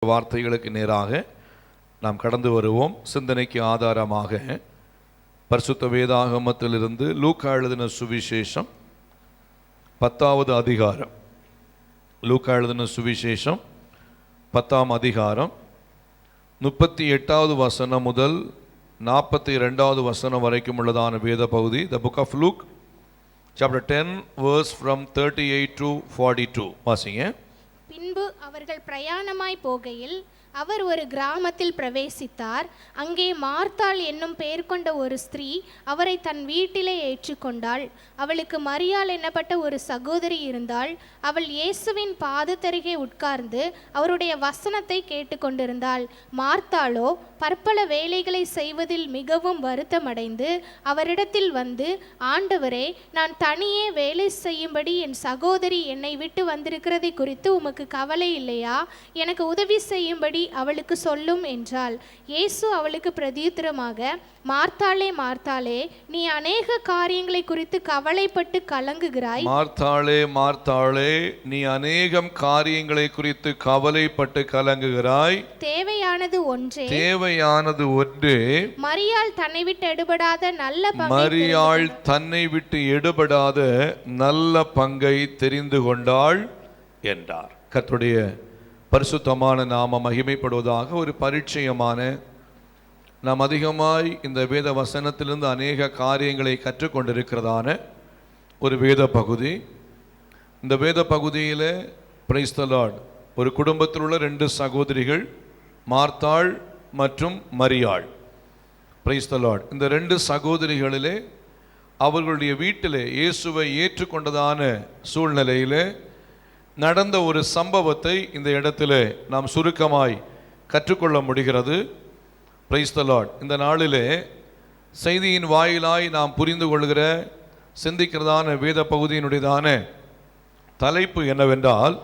வார்த்தைகளுக்கு நேராக நாம் கடந்து வருவோம். சிந்தனைக்கு ஆதாரமாக பரிசுத்த வேதாகமத்திலிருந்து லூக்கா எழுதின சுவிசேஷம் 10வது அதிகாரம். லூக்கா எழுதின சுவிசேஷம் 10ஆம் அதிகாரம் 38வது வசனம் முதல் 42வது வசனம் வரைக்கும் உள்ளதான வேத பகுதி. The book of Luke chapter 10 verse from 38 to 42. வாசிங்க. பின்பு அவர்கள் பிரயாணமாய் போகையில் அவர் ஒரு கிராமத்தில் பிரவேசித்தார். அங்கே மார்த்தாள் என்னும் பெயர் கொண்ட ஒரு ஸ்திரீ அவரை தன் வீட்டிலே ஏற்றுக்கொண்டாள். அவளுக்கு மரியாள் என்னப்பட்ட ஒரு சகோதரி இருந்தாள். அவள் இயேசுவின் பாதத்தருகே உட்கார்ந்து அவருடைய வசனத்தை கேட்டுக்கொண்டிருந்தாள். மார்த்தாளோ பற்பல வேலைகளை செய்வதில் மிகவும் வருத்தமடைந்து அவரிடத்தில் வந்து, ஆண்டவரே, நான் தனியே வேலை செய்யும்படி என் சகோதரி என்னை விட்டு வந்திருக்கிறதை குறித்து உமக்கு கவலை இல்லையா? எனக்கு உதவி செய்யும்படி அவளுக்கு சொல்லும் என்றாள். இயேசு அவளுக்கு பிரதியுத்தரமாக, மார்த்தாளே, மார்த்தாளே, நீ அநேக காரியங்களை குறித்து கவலைப்பட்டு கலங்குகிறாய். மார்த்தாளே, மார்த்தாளே, நீ அநேகம் காரியங்களை குறித்து கவலைப்பட்டு கலங்குகிறாய். தேவையானது ஒன்றே, தேவையானது ஒன்றே. மரியாள் தன்னை விட்டு எடுபடாத நல்ல மரியாள் தன்னை விட்டு எடுபடாத நல்ல பங்கை தெரிந்து கொண்டாள் என்றார். கர்த்தருடைய பரிசுத்தமான நாம மகிமைப்படுவதாக. ஒரு பரிச்சயமான, நாம் அதிகமாய் இந்த வேத வசனத்திலிருந்து அநேக காரியங்களை கற்றுக்கொண்டிருக்கிறதான ஒரு வேத பகுதி. இந்த வேத பகுதியில் பிரைஸ் தி லார்ட், ஒரு குடும்பத்தில் உள்ள 2 சகோதரிகள், மார்த்தாள் மற்றும் மரியாள். Price the Lord. இந்த 2 சகோதரிகளிலே அவர்களுடைய வீட்டிலே இயேசுவை ஏற்றுக்கொண்டதான சூழ்நிலையில் நடந்த ஒரு சம்பவத்தை இந்த இடத்துல நாம் சுருக்கமாய் கற்றுக்கொள்ள முடிகிறது. Price the Lord. இந்த நாளிலே செய்தியின் வாயிலாய் நாம் புரிந்து கொள்கிற, சிந்திக்கிறதான வேத பகுதியினுடையதான தலைப்பு என்னவென்றால்,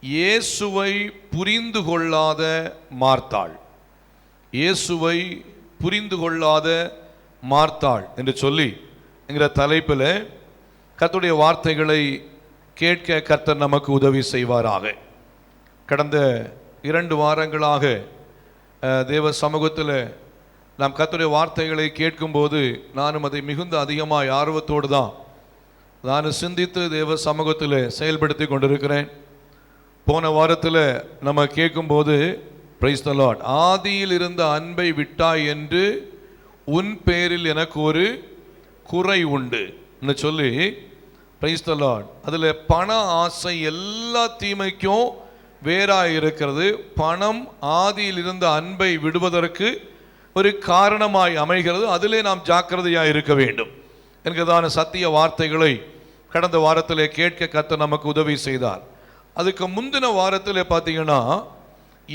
இயேசுவை புரிந்து கொள்ளாத மார்த்தாள். இயேசுவை புரிந்து கொள்ளாத மார்த்தாள் என்று சொல்லி என்கிற தலைப்பில் கர்த்தருடைய வார்த்தைகளை கேட்க கர்த்தர் நமக்கு உதவி செய்வாராக. கடந்த 2 வாரங்களாக தேவ சமூகத்தில் நாம் கர்த்தருடைய வார்த்தைகளை கேட்கும்போது நானும் அதை மிகுந்த அதிகமாக ஆர்வத்தோடு தான் நான் சிந்தித்து தேவ சமூகத்தில் செயல்படுத்தி கொண்டிருக்கிறேன். போன வாரத்தில் நம்ம கேட்கும்போது, பிரைஸ் தி லார்ட், ஆதியில் இருந்த அன்பை விட்டாய் என்று உன் பேரில் எனக்கு ஒரு குறை உண்டு என்று சொல்லி, பிரைஸ் தி லார்ட், அதில் பண ஆசை எல்லா தீமைக்கும் வேறாக இருக்கிறது. பணம் ஆதியில் இருந்த அன்பை விடுவதற்கு ஒரு காரணமாய் அமைகிறது. அதிலே நாம் ஜாக்கிரதையாக இருக்க வேண்டும் என்கிறதான சத்திய வார்த்தைகளை கடந்த வாரத்தில் கேட்க கர்த்தர் நமக்கு உதவி செய்தார். அதுக்கு முந்தின வாரத்தில் பார்த்தீங்கன்னா,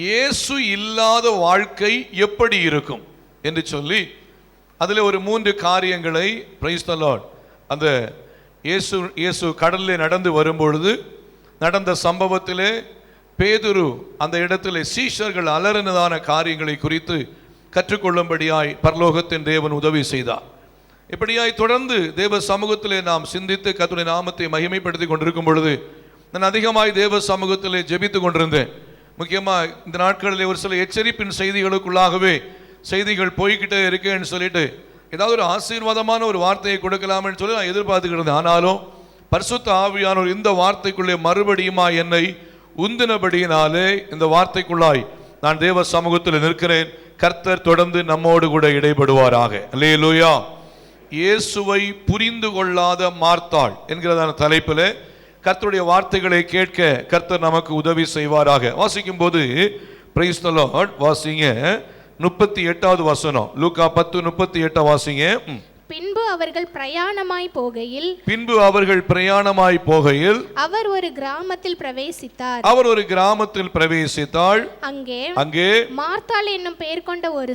இயேசு இல்லாத வாழ்க்கை எப்படி இருக்கும் என்று சொல்லி அதில் ஒரு 3 காரியங்களை, பிரைஸ் தி லார்ட், அந்த இயேசு கடலில் நடந்து வரும்பொழுது நடந்த சம்பவத்திலே பேதுரு அந்த இடத்துல சீஷர்கள் அலறினதான காரியங்களை குறித்து கற்றுக்கொள்ளும்படியாய் பரலோகத்தின் தேவன் உதவி செய்தார். இப்படியாய் தொடர்ந்து தேவ சமூகத்திலே நாம் சிந்தித்து கர்த்தருடைய நாமத்தை மகிமைப்படுத்தி கொண்டிருக்கும் பொழுது நான் அதிகமாய் தேவ சமூகத்திலே ஜெபித்து கொண்டிருந்தேன். முக்கியமாக இந்த நாட்களில் ஒரு சில எச்சரிப்பின் செய்திகளுக்குள்ளாகவே செய்திகள் போய்கிட்டே இருக்கேன்னு சொல்லிட்டு ஏதாவது ஒரு ஆசீர்வாதமான ஒரு வார்த்தையை கொடுக்கலாம்னு சொல்லி நான் எதிர்பார்த்துக்கிட்டு இருந்தேன். ஆனாலும் பரிசுத்த ஆவியானவர் இந்த வார்த்தைக்குள்ளே மறுபடியுமா என்னை உந்தினபடியினாலே இந்த வார்த்தைக்குள்ளாய் நான் தேவ சமூகத்தில் நிற்கிறேன். கர்த்தர் தொடர்ந்து நம்மோடு கூட இடைபடுவாராக. அல்லேலூயா. இயேசுவை புரிந்து கொள்ளாத மார்த்தாள் என்கிறதான தலைப்பில் கர்த்தருடைய வார்த்தைகளை கேட்க கர்த்தர் நமக்கு உதவி செய்வாராக. வாசிக்கும் போது, பிரைஸ் தி லார்ட், வாசிங்க 38வது வசனம். லூக்கா 10:38 வாசிங்க. பின்பு அவர்கள் பிரயாணமாய் போகையில் அவர் ஒரு கிராமத்தில் பிரவேசித்தார். அங்கே மார்த்தாள் என்னும் பெயர் கொண்ட ஒரு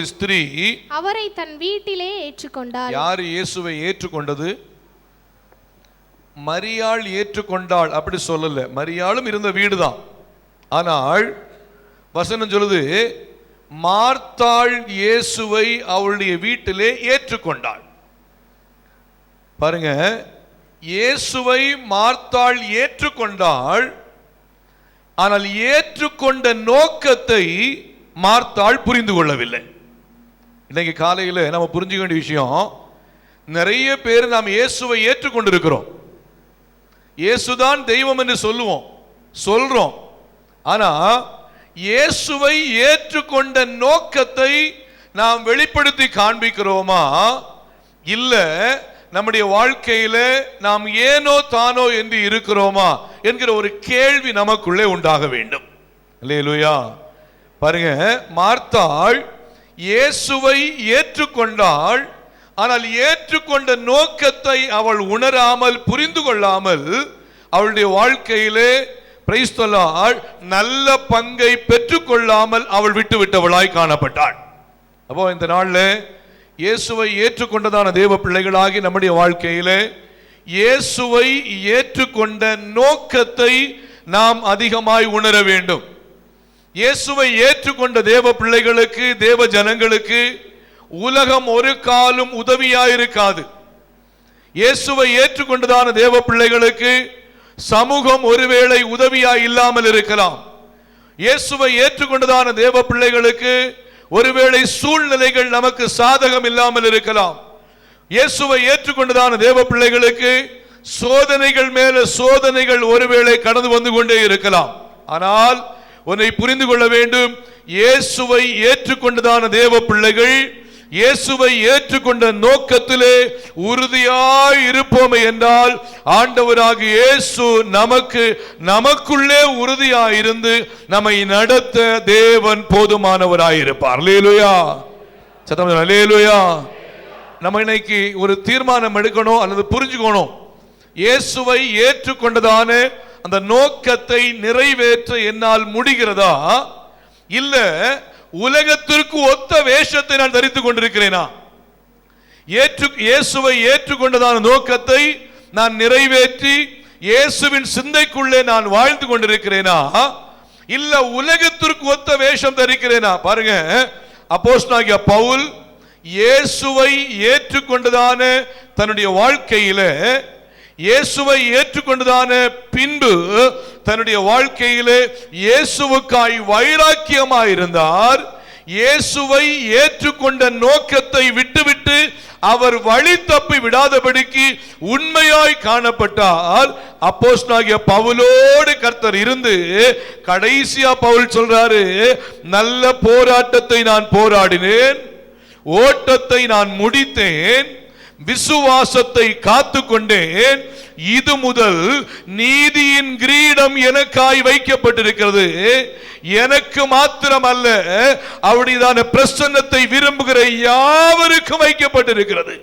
ஸ்திரீ அவரை தன் வீட்டிலே ஏற்றுக்கொண்டாள். யார் இயேசுவை ஏற்றுக்கொண்டது? மரியாள் ஏற்றுக்கொண்டாள். அப்படி சொல்லல, மரியாளும் இருந்த வீடுதான். ஆனால் வசனம் சொல்லுது, மார்த்தாள் இயேசுவை அவளுடைய வீட்டிலே ஏற்றுக்கொண்டாள். பாருங்க, இயேசுவை மார்த்தாள் ஏற்றுக்கொண்டாள். ஆனால் ஏற்றுக்கொண்ட நோக்கத்தை மார்த்தாள் புரிந்து கொள்ளவில்லை. இன்னைக்கு காலையில் நம்ம புரிஞ்சுக்க வேண்டிய விஷயம், நிறைய பேர் நாம் இயேசுவை ஏற்றுக்கொண்டிருக்கிறோம், இயேசுதான் தெய்வம் என்று சொல்றோம். ஆனா இயேசுவை ஏற்றுக்கொண்ட நோக்கத்தை நாம் வெளிப்படுத்தி காண்பிக்கிறோமா, இல்ல நம்முடைய வாழ்க்கையில நாம் ஏனோ தானோ என்று இருக்கிறோமா என்கிற ஒரு கேள்வி நமக்குள்ளே உண்டாக வேண்டும். அல்லேலூயா. பாருங்க, மார்த்தாள் இயேசுவை ஏற்றுக்கொண்டாள், ஆனால் ஏற்றுக்கொண்ட நோக்கத்தை அவள் உணராமல் புரிந்து கொள்ளாமல் அவளுடைய வாழ்க்கையிலே பிரைஸ் தி லார்ட் நல்ல பங்கை பெற்றுக்கொள்ளாமல் அவள் விட்டுவிட்டவளாய் காணப்பட்டாள். அப்போ இந்த நாள்ல இயேசுவை ஏற்றுக்கொண்டதான தேவ பிள்ளைகளாகி நம்முடைய வாழ்க்கையிலே இயேசுவை ஏற்றுக்கொண்ட நோக்கத்தை நாம் அதிகமாய் உணர வேண்டும். இயேசுவை ஏற்றுக்கொண்ட தேவ பிள்ளைகளுக்கு, தேவ ஜனங்களுக்கு உலகம் ஒரு காலும் உதவியாயிருக்காது. இயேசுவை ஏற்றுக்கொண்டதான தேவ பிள்ளைகளுக்கு சமூகம் ஒருவேளை உதவியாய் இல்லாமல் இருக்கலாம். இயேசுவை ஏற்றுக்கொண்டதான தேவ பிள்ளைகளுக்கு ஒருவேளை சூழ்நிலைகள் நமக்கு சாதகம் இல்லாமல் இருக்கலாம். இயேசுவை ஏற்றுக்கொண்டதான தேவ பிள்ளைகளுக்கு சோதனைகள் மேல சோதனைகள் ஒருவேளை கடந்து வந்து கொண்டே இருக்கலாம். ஆனால் ஒன்றை புரிந்து கொள்ள வேண்டும், இயேசுவை ஏற்றுக்கொண்டதான தேவ பிள்ளைகள் இயேசுவை ஏற்றுக்கொண்ட நோக்கத்திலே உறுதியாய் இருப்போமே என்றால் ஆண்டவராகிய இயேசு நமக்குள்ளே உறுதியாய் இருந்து நம்மை நடத்த தேவன் போதுமானவராயிருப்பார். அல்லேலூயா. சத்தம் அல்லேலூயா. நம்ம இன்னைக்கு ஒரு தீர்மானம் எடுக்கணும் அல்லது புரிஞ்சுக்கணும், இயேசுவை ஏற்றுக்கொண்டதான அந்த நோக்கத்தை நிறைவேற்ற என்னால் முடிகிறதா, இல்ல உலகத்திற்கு ஒத்த வேஷத்தை நான் தரித்துக் கொண்டிருக்கிறேனா? இயேசுவை ஏற்றுக்கொண்டதான நோக்கத்தை நான் நிறைவேற்றி இயேசுவின் சிந்தைக்குள்ளே நான் வாழ்ந்து கொண்டிருக்கிறேனா, இல்ல உலகத்திற்கு ஒத்த வேஷம் தரிக்கிறேனா? பாருங்க, அப்போஸ்தலனாகிய பவுல் இயேசுவை ஏற்றுக்கொண்டதான தன்னுடைய வாழ்க்கையில, இயேசுவை ஏற்றுக்கொண்டதான பின்பு தன்னுடைய வாழ்க்கையிலே இயேசுவுக்காய் வைராக்கியமாயிருந்தார். இயேசுவை ஏற்றுக்கொண்ட நோக்கத்தை விட்டுவிட்டு அவர் வழி தப்பி விடாதபடிக்கு உண்மையாய் காணப்பட்டார். அப்போஸ்தலனாகிய பவுலோடு கர்த்தர் இருந்து கடைசியா பவுல் சொல்றாரு, நல்ல போராட்டத்தை நான் போராடினேன், ஓட்டத்தை நான் முடித்தேன், விசுவாசத்தை காத்து கொண்டேன், இது முதல் நீதியின் கிரீடம் எனக்காய் வைக்கப்பட்டிருக்கிறது. எனக்கு மாத்திரம் அல்ல, அவருடையதான பிரசன்னத்தை விரும்புகிற யாவருக்கும் வைக்கப்பட்டிருக்கிறது.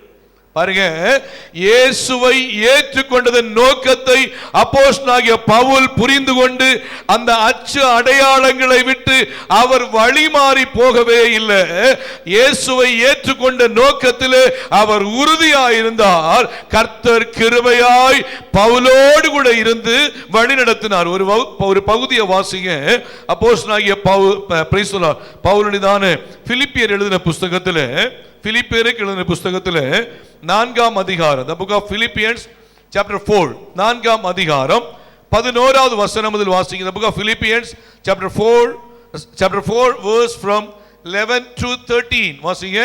பாருங்க, இயேசுவை ஏற்றுக்கொண்டதன் நோக்கத்தை அப்போஸ்தலனாகிய பவுல் புரிந்து கொண்டு அந்த அச்சு அடையாளங்களை விட்டு அவர் வழி மாறி போகவே இல்லை. இயேசுவை ஏற்றுக்கொண்ட நோக்கத்திலே அவர் உறுதியாயிருந்தார். கர்த்தர் கிருபையாய் பவுலோடு கூட இருந்து வழி நடத்தினார். ஒரு பகுதியை வாசிங்க. அப்போஸ்தலனாகிய பவுலுடையதான பிலிப்பியர் எழுதின புஸ்தகத்தில், பிலிப்பியருக்கு எழுதின புஸ்தகத்தில் 4ஆம் அதிகாரம், the book of Philippians chapter 4, 4ஆம் அதிகாரம் 11வது வசனம் முதல் வாசிங்க. the book of Philippians chapter 4 verse from 11 to 13 வாசிங்க.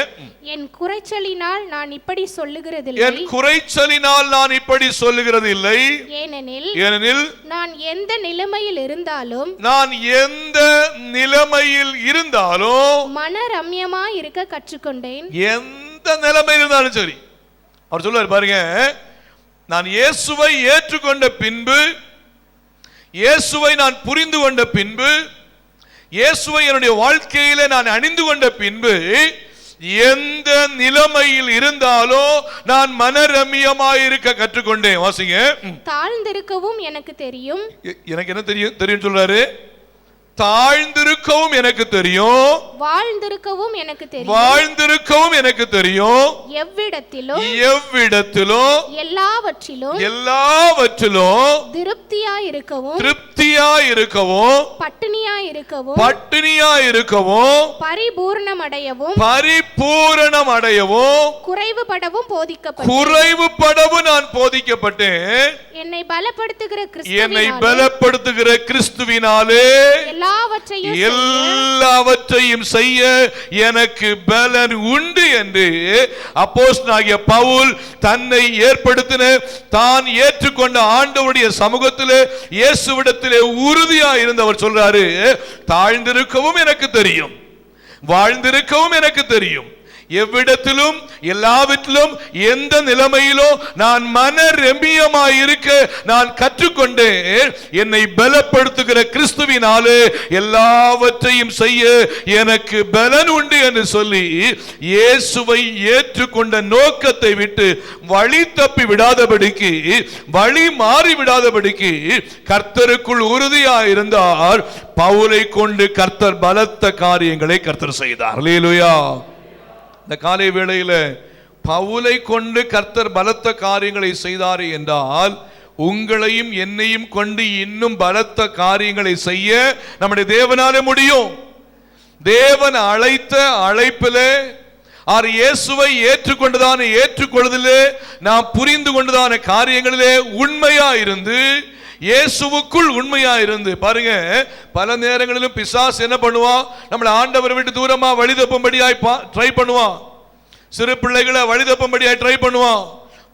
என் குறைச்சலினால் நான் இப்படி சொல்லுகிறதில்லை, என் குறைச்சலினால் நான் இப்படி சொல்லுகிறதில்லை, ஏனெனில் நான் எந்த நிலைமையில் இருந்தாலும் மனரம்யமாய் இருக்க கற்றுக்கொண்டேன். எந்த நிலைமையில் இருந்தாலும் சரி, அவர் சொல்றாரு பாருங்க, நான் இயேசுவை ஏற்றுக்கொண்ட பின்பு, இயேசுவை நான் புரிந்து கொண்ட பின்பு, இயேசுவை என்னுடைய வாழ்க்கையில நான் அணிந்து கொண்ட பின்பு எந்த நிலைமையில் இருந்தாலும் நான் மனரம்யமாயிருக்க கற்றுக்கொண்டேன். வாசிங்க. தாழ்ந்திருக்கவும் எனக்கு தெரியும். எனக்கு என்ன தெரியும் சொல்றாரு? தாழ்ந்திருக்கவும் எனக்கு தெரியும், வாழ்ந்திருக்கவும் எனக்கு தெரியும், வாழ்ந்திருக்கவும் எனக்கு தெரியும், எவ்விடத்திலும் எல்லாவற்றிலும் திருப்தியாயிருக்கவும் பட்டினியாயிருக்கவும் பரிபூரணமடையவும் குறைவுபடவும் நான் போதிக்கப்பட்டேன் என்னை பலப்படுத்துகிற கிறிஸ்துவினாலே எல்லாவற்றையும் செய்ய எனக்கு பலன் உண்டு என்று அப்போஸ்தலனாகிய பவுல் தன்னை ஏற்படுத்தின தான் ஏற்றுக்கொண்ட ஆண்டவருடைய சமூகத்திலே இயேசுவிடத்திலே உறுதியாக இருந்தவர் சொல்றாரு, தாழ்ந்திருக்கவும் எனக்கு தெரியும், வாழ்ந்திருக்கவும் எனக்கு தெரியும், எவ்விடத்திலும் எல்லாவற்றிலும் எந்த நிலைமையிலும் நான் மன ரம்மியமாய் இருக்க நான் கற்றுக்கொண்டேன். என்னை பலப்படுத்துகிற கிறிஸ்துவினாலே எல்லாவற்றையும் செய்ய எனக்கு பலன் உண்டு என்று சொல்லி இயேசுவை ஏற்றுக்கொண்ட நோக்கத்தை விட்டு வழி தப்பி விடாதபடிக்கு, வழி மாறி விடாதபடிக்கு கர்த்தருக்குள் உறுதியாய் இருந்தார். பவுலை கொண்டு கர்த்தர் பலத்த காரியங்களை கர்த்தர் செய்தார். அல்லேலூயா. இந்த காலை வேளையில பவுலை கொண்டு கர்த்தர் பலத்த காரியங்களை செய்தார் என்றால், உங்களையும் என்னையும் கொண்டு இன்னும் பலத்த காரியங்களை செய்ய நம்முடைய தேவனாலே முடியும். தேவன் அழைத்த அழைப்பிலே இயேசுவை ஏற்றுக்கொண்டதான ஏற்றுக்கொள்வதிலே நாம் புரிந்து கொண்டதான காரியங்களிலே உண்மையா இருந்து, இயேசுவுக்குள் உண்மையா இருந்து பாருங்க. பல நேரங்களிலும் பிசாசு என்ன பண்ணுவான், நம்மளை ஆண்டவரை விட்டு தூரமா வழி தப்பும்படியாய் ட்ரை பண்ணுவான். சிறு பிள்ளைகளை வழி தப்பும்படியாய் ட்ரை பண்ணுவான்.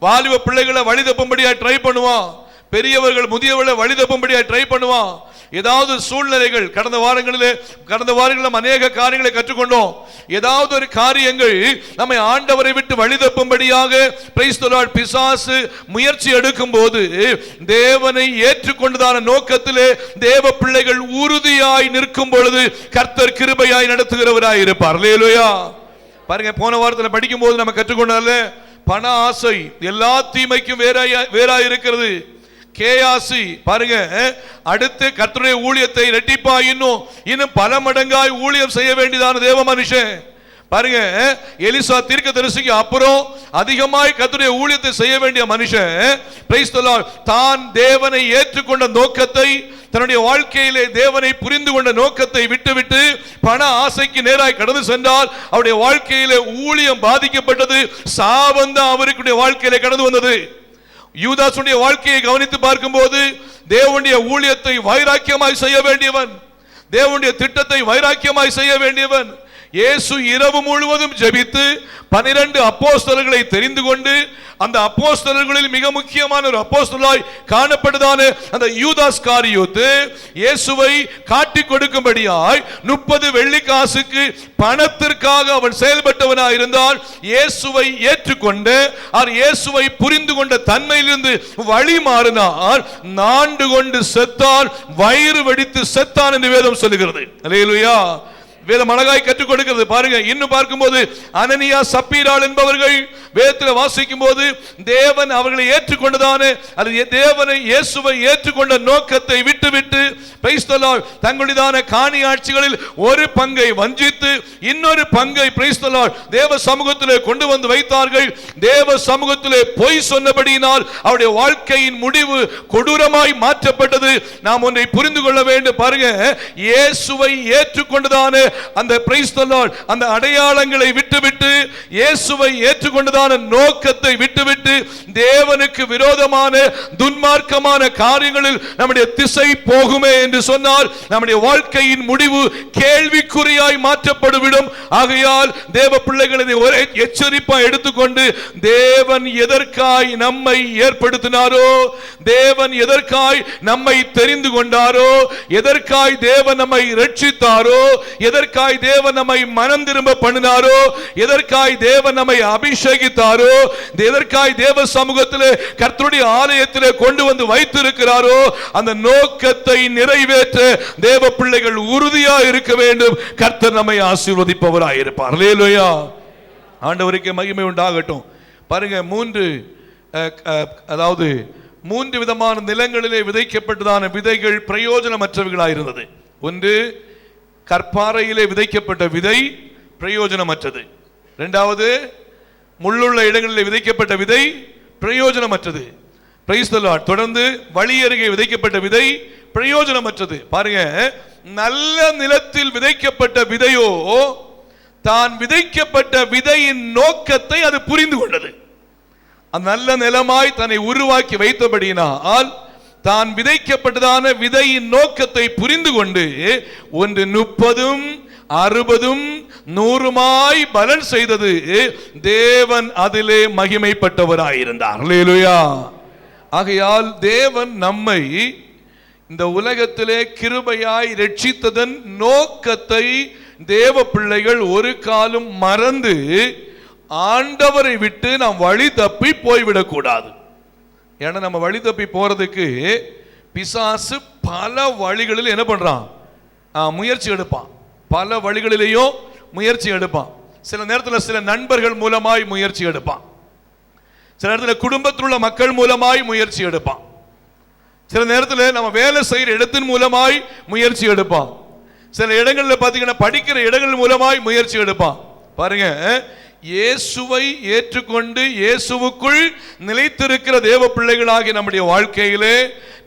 வாலிப பிள்ளைகளை வழி தப்பும்படியாய் ட்ரை பண்ணுவான். பெரியவர்கள் முதியவர்களை வழி தப்பும்படியாய் ட்ரை பண்ணுவான். ஏதாவது சூழ்நிலைகள், கடந்த வாரங்களில் அநேக காரியங்களை கற்றுக்கொண்டோம். ஏதாவது ஒரு காரியங்கள் நம்மை ஆண்டவரை விட்டு வழி தப்பும்படியாக பிசாசு முயற்சி எடுக்கும் போது, தேவனை ஏற்றுக்கொண்டதான நோக்கத்திலே தேவ பிள்ளைகள் உறுதியாய் நிற்கும் பொழுது கர்த்தர் கிருபையாய் நடத்துகிறவராய் இருப்பார். அல்லேலூயா. பாருங்க, போன வாரத்தில் படிக்கும் போது நம்ம கற்றுக்கொண்டால பண ஆசை எல்லா தீமைக்கும் வேறாய் இருக்கிறது. கேயாசி பாருங்க, அடுத்து கர்த்தருடைய ஊழியத்தை இரட்டிப்பா இன்னும் பல மடங்காய் ஊழியம் செய்ய வேண்டியதான தேவ மனுஷன் பாருங்க. எலிசா தீர்க்கதரிசிக்கு அப்புறம் அதிகமாய் கர்த்தருடைய ஊழியத்தை செய்ய வேண்டிய மனுஷன் பிரைஸ் தி லார்ட் தான் தேவனை ஏற்றுக்கொண்ட நோக்கத்தை, தன்னுடைய வாழ்க்கையிலே தேவனை புரிந்து கொண்ட நோக்கத்தை விட்டுவிட்டு பண ஆசைக்கு நேராய் கடந்து சென்றால் அவருடைய வாழ்க்கையிலே ஊழியம் பாதிக்கப்பட்டது. சாபந்தான் அவருடைய வாழ்க்கையிலே கடந்து வந்தது. யூதாசுடைய வாழ்க்கையை கவனித்து பார்க்கும்போது தேவனுடைய ஊழியத்தை வைராக்கியமாய் செய்ய வேண்டியவன், தேவனுடைய திட்டத்தை வைராக்கியமாய் செய்ய வேண்டியவன். இயேசு இரவு முழுவதும் ஜெபித்து 12 அப்போஸ்தலர்களை தெரிந்து கொண்டு, அந்த அப்போஸ்தலர்களில் மிக முக்கியமான ஒரு அப்போஸ்தலராய் காணப்பட்டதான அந்த யூதாஸ் காரியோத்து இயேசுவை காட்டிக் கொடுக்கும்படியாய் 30 வெள்ளிக்காசுக்கு பணத்திற்காக அவன் செயல்பட்டவனாய் இருந்தால், இயேசுவை ஏற்றுக்கொண்டு இயேசுவை புரிந்து கொண்ட தன்மையிலிருந்து வழி மாறினார். நாண்டு கொண்டு செத்தான், வயிறு வெடித்து செத்தான் என்று வேதம் சொல்லுகிறது. அல்லேலூயா. வேதம் அழகாய் கற்றுக் கொடுக்கிறது. பாருங்க, இன்னும் பார்க்கும்போது அனனியா சப்பீராள் என்பவர்கள் வேதத்தில் வாசிக்கும் போது தேவன் அவர்களை ஏற்றுக்கொண்டதான தேவனை இயேசுவை ஏற்றுக்கொண்ட நோக்கத்தை விட்டுவிட்டு பிரைஸ் தி லார்ட் தங்களுடையதான காணியாட்சிகளில் ஒரு பங்கை வஞ்சித்து இன்னொரு பங்கை பிரைஸ் தி லார்ட் தேவ சமூகத்திலே கொண்டு வந்து வைத்தார்கள். தேவ சமூகத்திலே பொய் சொன்னபடியினால் அவருடைய வாழ்க்கையின் முடிவு கொடூரமாய் மாற்றப்பட்டது. நாம் ஒன்றை புரிந்து கொள்ள வேண்டும். பாருங்க, இயேசுவை ஏற்றுக்கொண்டதான அந்த பிரைஸ் தி லார்ட் அந்த அடையாளங்களை விட்டுவிட்டு இயேசுவை ஏற்றுக்கொண்டதான நோக்கத்தை விட்டுவிட்டு தேவனுக்கு விரோதமான துன்மார்க்கமான காரியங்களில் நம்முடைய திசை போகுமே என்று சொன்னால் நம்முடைய வாழ்க்கையின் முடிவு கேள்விக்குறியாய் மாற்றப்படும். ஆகையால் தேவ பிள்ளைகளை ஒரு எச்சரிப்பாய் எடுத்துக்கொண்டு, தேவன் எதற்காய் நம்மை ஏற்படுத்தினாரோ, தேவன் எதற்காய் நம்மை தெரிந்து கொண்டாரோ, எதற்காய் தேவன் நம்மை ரட்சித்தாரோ, எதற்காய் தேவன் நம்மை மனம் திரும்ப பண்ணினாரோ, எதற்காய் தேவன் நம்மை அபிஷேகித்தாரோ, எதற்காய் தேவ சமூகத்திலே கர்த்தருடைய ஆலயத்திலே கொண்டு வந்து வைத்திருக்கிறாரோ, அந்த நோக்கத்தை நிறைவேற்ற தேவ பிள்ளைகள் உறுதியாக இருக்க வேண்டும். கர்த்தர் நம்மை ஆசீர்வதிப்பவராய் இருப்பார். அல்லேலூயா. ஆண்டவருக்கு மகிமை உண்டாகட்டும். பாருங்க, மூன்று விதமான நிலங்களிலே விதைக்கப்பட்டதான விதைகள் பிரயோஜனமற்றவைகளாக இருந்தது. ஒன்று, கற்பாறையிலே விதைக்கப்பட்ட விதை பிரயோஜனமற்றது. இரண்டாவது, முள்ளுள்ள இடங்களில் விதைக்கப்பட்ட விதை பிரயோஜனமற்றது. Price the Lord. தொடர்ந்து வழி அருகே விதைக்கப்பட்ட விதை பிரயோஜனமற்றது. பாருங்க, நல்ல நிலத்தில் விதைக்கப்பட்ட விதையோ தான் விதைக்கப்பட்ட விதையின் நோக்கத்தை அது புரிந்து கொண்டது. நல்ல நிலமாய் தன்னை உருவாக்கி வைத்தபடியினால் தான் விதைக்கப்பட்டதான விதையின் நோக்கத்தை புரிந்து கொண்டு ஒன்று 30, 60, 100 பலன் செய்தது. தேவன் அதிலே மகிமைப்பட்டவராயிருந்தார். அல்லேலூயா. ஆகையால் தேவன் நம்மை இந்த உலகத்திலே கிருபையாய் ரட்சித்ததன் நோக்கத்தை தேவ பிள்ளைகள் ஒரு காலம் மறந்து ஆண்டவரை விட்டு நாம் வழி தப்பி போய்விடக்கூடாது. ஏன்னா நம்ம வழி தப்பி போறதுக்கு பிசாசு பல வழிகளில் என்ன பண்றான்? முயற்சி எடுப்பான். பல வழிகளிலேயும் முயற்சி எடுப்பான். சில நேரத்தில் சில நண்பர்கள் மூலமாய் முயற்சி எடுப்பான். சில நேரத்தில் குடும்பத்தில் உள்ள மக்கள் மூலமாய் முயற்சி எடுப்பான். சில நேரத்தில் நம்ம வேலை செய்கிற இடத்தின் மூலமாய் முயற்சி எடுப்பான். சில இடங்களில் பார்த்தீங்கன்னா படிக்கிற இடங்கள் மூலமாய் முயற்சி எடுப்பான். பாருங்க, இயேசுவை ஏற்றுக்கொண்டு இயேசுவுக்குள் நிலைத்திருக்கிற தேவ பிள்ளைகளாகிய நம்முடைய வாழ்க்கையிலே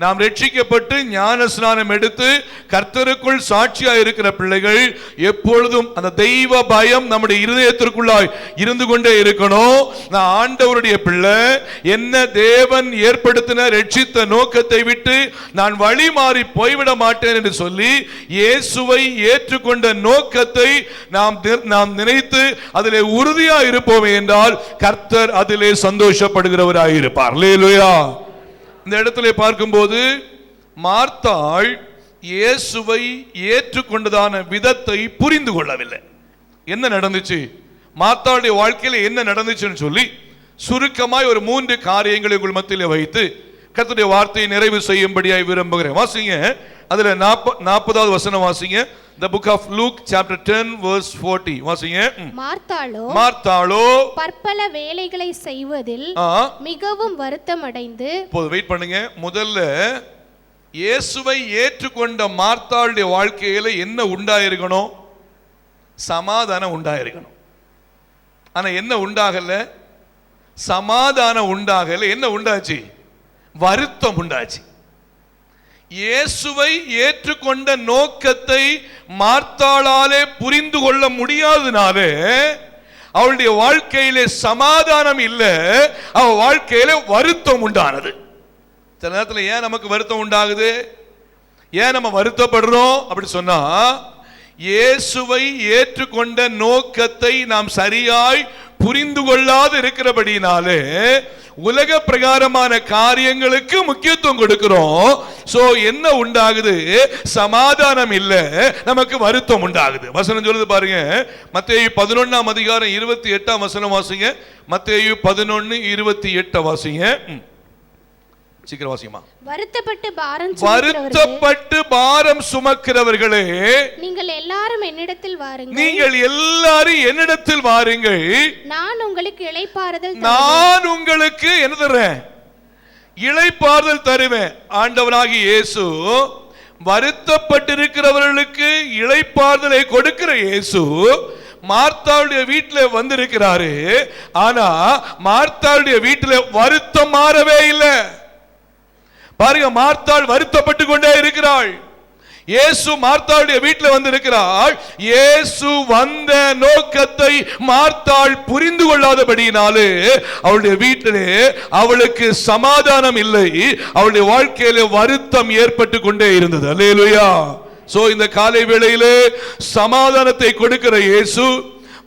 நாம் ரட்சிக்கப்பட்டு ஞான ஸ்நானம் எடுத்து கர்த்தருக்குள் சாட்சியா இருக்கிற பிள்ளைகள் எப்பொழுதும் அந்த தெய்வ பயம் நம்முடைய இருதயத்திற்குள்ளாய் இருந்து கொண்டே இருக்கணும். நான் ஆண்டவருடைய பிள்ளை, என்ன தேவன் ஏற்படுத்தின ரட்சித்த நோக்கத்தை விட்டு நான் வழி மாறி போய்விட மாட்டேன் என்று சொல்லி இயேசுவை ஏற்றுக்கொண்ட நோக்கத்தை நாம் நினைத்து அதிலே உறுதியா இருப்போம் என்றால் கர்த்தர் அதிலே சந்தோஷப்படுகிறவராய் இருப்பார். அல்லேலூயா. இந்த இடத்துல பார்க்கும்போது மார்த்தாள் இயேசுவை ஏற்றுக்கொண்டதான விதத்தை புரிந்து கொள்ளவில்லை. என்ன நடந்துச்சு, மார்த்தாளுடைய வாழ்க்கையில் என்ன நடந்துச்சுன்னு சொல்லி சுருக்கமாய் ஒரு 3 காரியங்களை உங்கள் மத்தியிலே வைத்து கர்த்தருடைய வார்த்தையை நிறைவு செய்யும்படியாய் விரும்புகிறேன். வாசிங்க, அதுல 40வது வசனம் வாசிங்க. The book of Luke chapter 10 verse 40 வாசிங்க. மார்த்தாளோ பற்பல வேலைகளை செய்வதில் மிகவும் வருத்தம் அடைந்து. போது வெயிட் பண்ணுங்க. முதல்ல இயேசுவை ஏற்றுக்கொண்ட மார்த்தாளுடைய வாழ்க்கையில என்ன உண்டாயிருக்கணும்? சமாதானம் உண்டாயிருக்கணும். ஆனா என்ன உண்டாகல? சமாதானம் உண்டாகல. என்ன உண்டாச்சு? வருத்தம் உண்டாச்சு. இயேசுவை ஏற்றுக்கொண்ட நோக்கத்தை மார்த்தாளாலே புரிந்து கொள்ள முடியாதனாலே அவளுடைய வாழ்க்கையிலே சமாதானம் இல்லை, அவள் வாழ்க்கையிலே வருத்தம் உண்டானது. சில நேரத்தில் ஏன் நமக்கு வருத்தம் உண்டாகுது, ஏன் நம்ம வருத்தப்படுறோம் அப்படி சொன்னா, இயேசுவை ஏற்றுக்கொண்ட நோக்கத்தை நாம் சரியாய் புரிந்து கொள்ளாது இருக்கிறபடினாலே உலக பிரகாரமான காரியங்களுக்கு முக்கியத்துவம் கொடுக்கிறோம். சோ என்ன உண்டாகுது? சமாதானம் இல்ல, நமக்கு வருத்தம் உண்டாகுது. வசனம் சொல்லுது பாருங்க, மத்தேயு 11ஆம் அதிகாரம் 28ஆம் வசனம் வாசிங்க. மத்தேயு 11:28 வாசிங்க. சீக்கிரம் வாசிமா. வருத்தப்பட்டு பாரம் சுமக்கிறவர்களே, நீங்கள் எல்லாரும் என்னிடத்தில் வாருங்கள். நீங்கள் எல்லாரும் என்னிடத்தில் வாருங்கள், நான் உங்களுக்கு இளைப்பாறுதல் என்ன தர்றேன்? இளைப்பாறுதல் தருவேன். ஆண்டவராகிய இயேசு வருத்தப்பட்டிருக்கிறவர்களுக்கு இளைப்பாறுதலை கொடுக்கிற இயேசு மார்த்தாளுடைய வீட்டில் வந்திருக்கிறாரு. ஆனா மார்த்தாளுடைய வீட்டில் வருத்தம் மாறவே இல்லை. பாருங்க, மார்த்தாள் வருத்தப்பட்டு கொண்டே இருக்கிறாள். இயேசு மார்த்தாளுடைய வீட்டில் வந்திருக்கிறாள். இயேசு வந்த நோக்கத்தை மார்த்தாள் புரிந்து கொள்ளாதபடியினாலே அவளுடைய வீட்டிலே அவளுக்கு சமாதானம் இல்லை, அவளுடைய வாழ்க்கையிலே வருத்தம் ஏற்பட்டு கொண்டே இருந்தது. அல்லேலூயா. சோ இந்த காலை வேளையிலே சமாதானத்தை கொடுக்கிற இயேசு,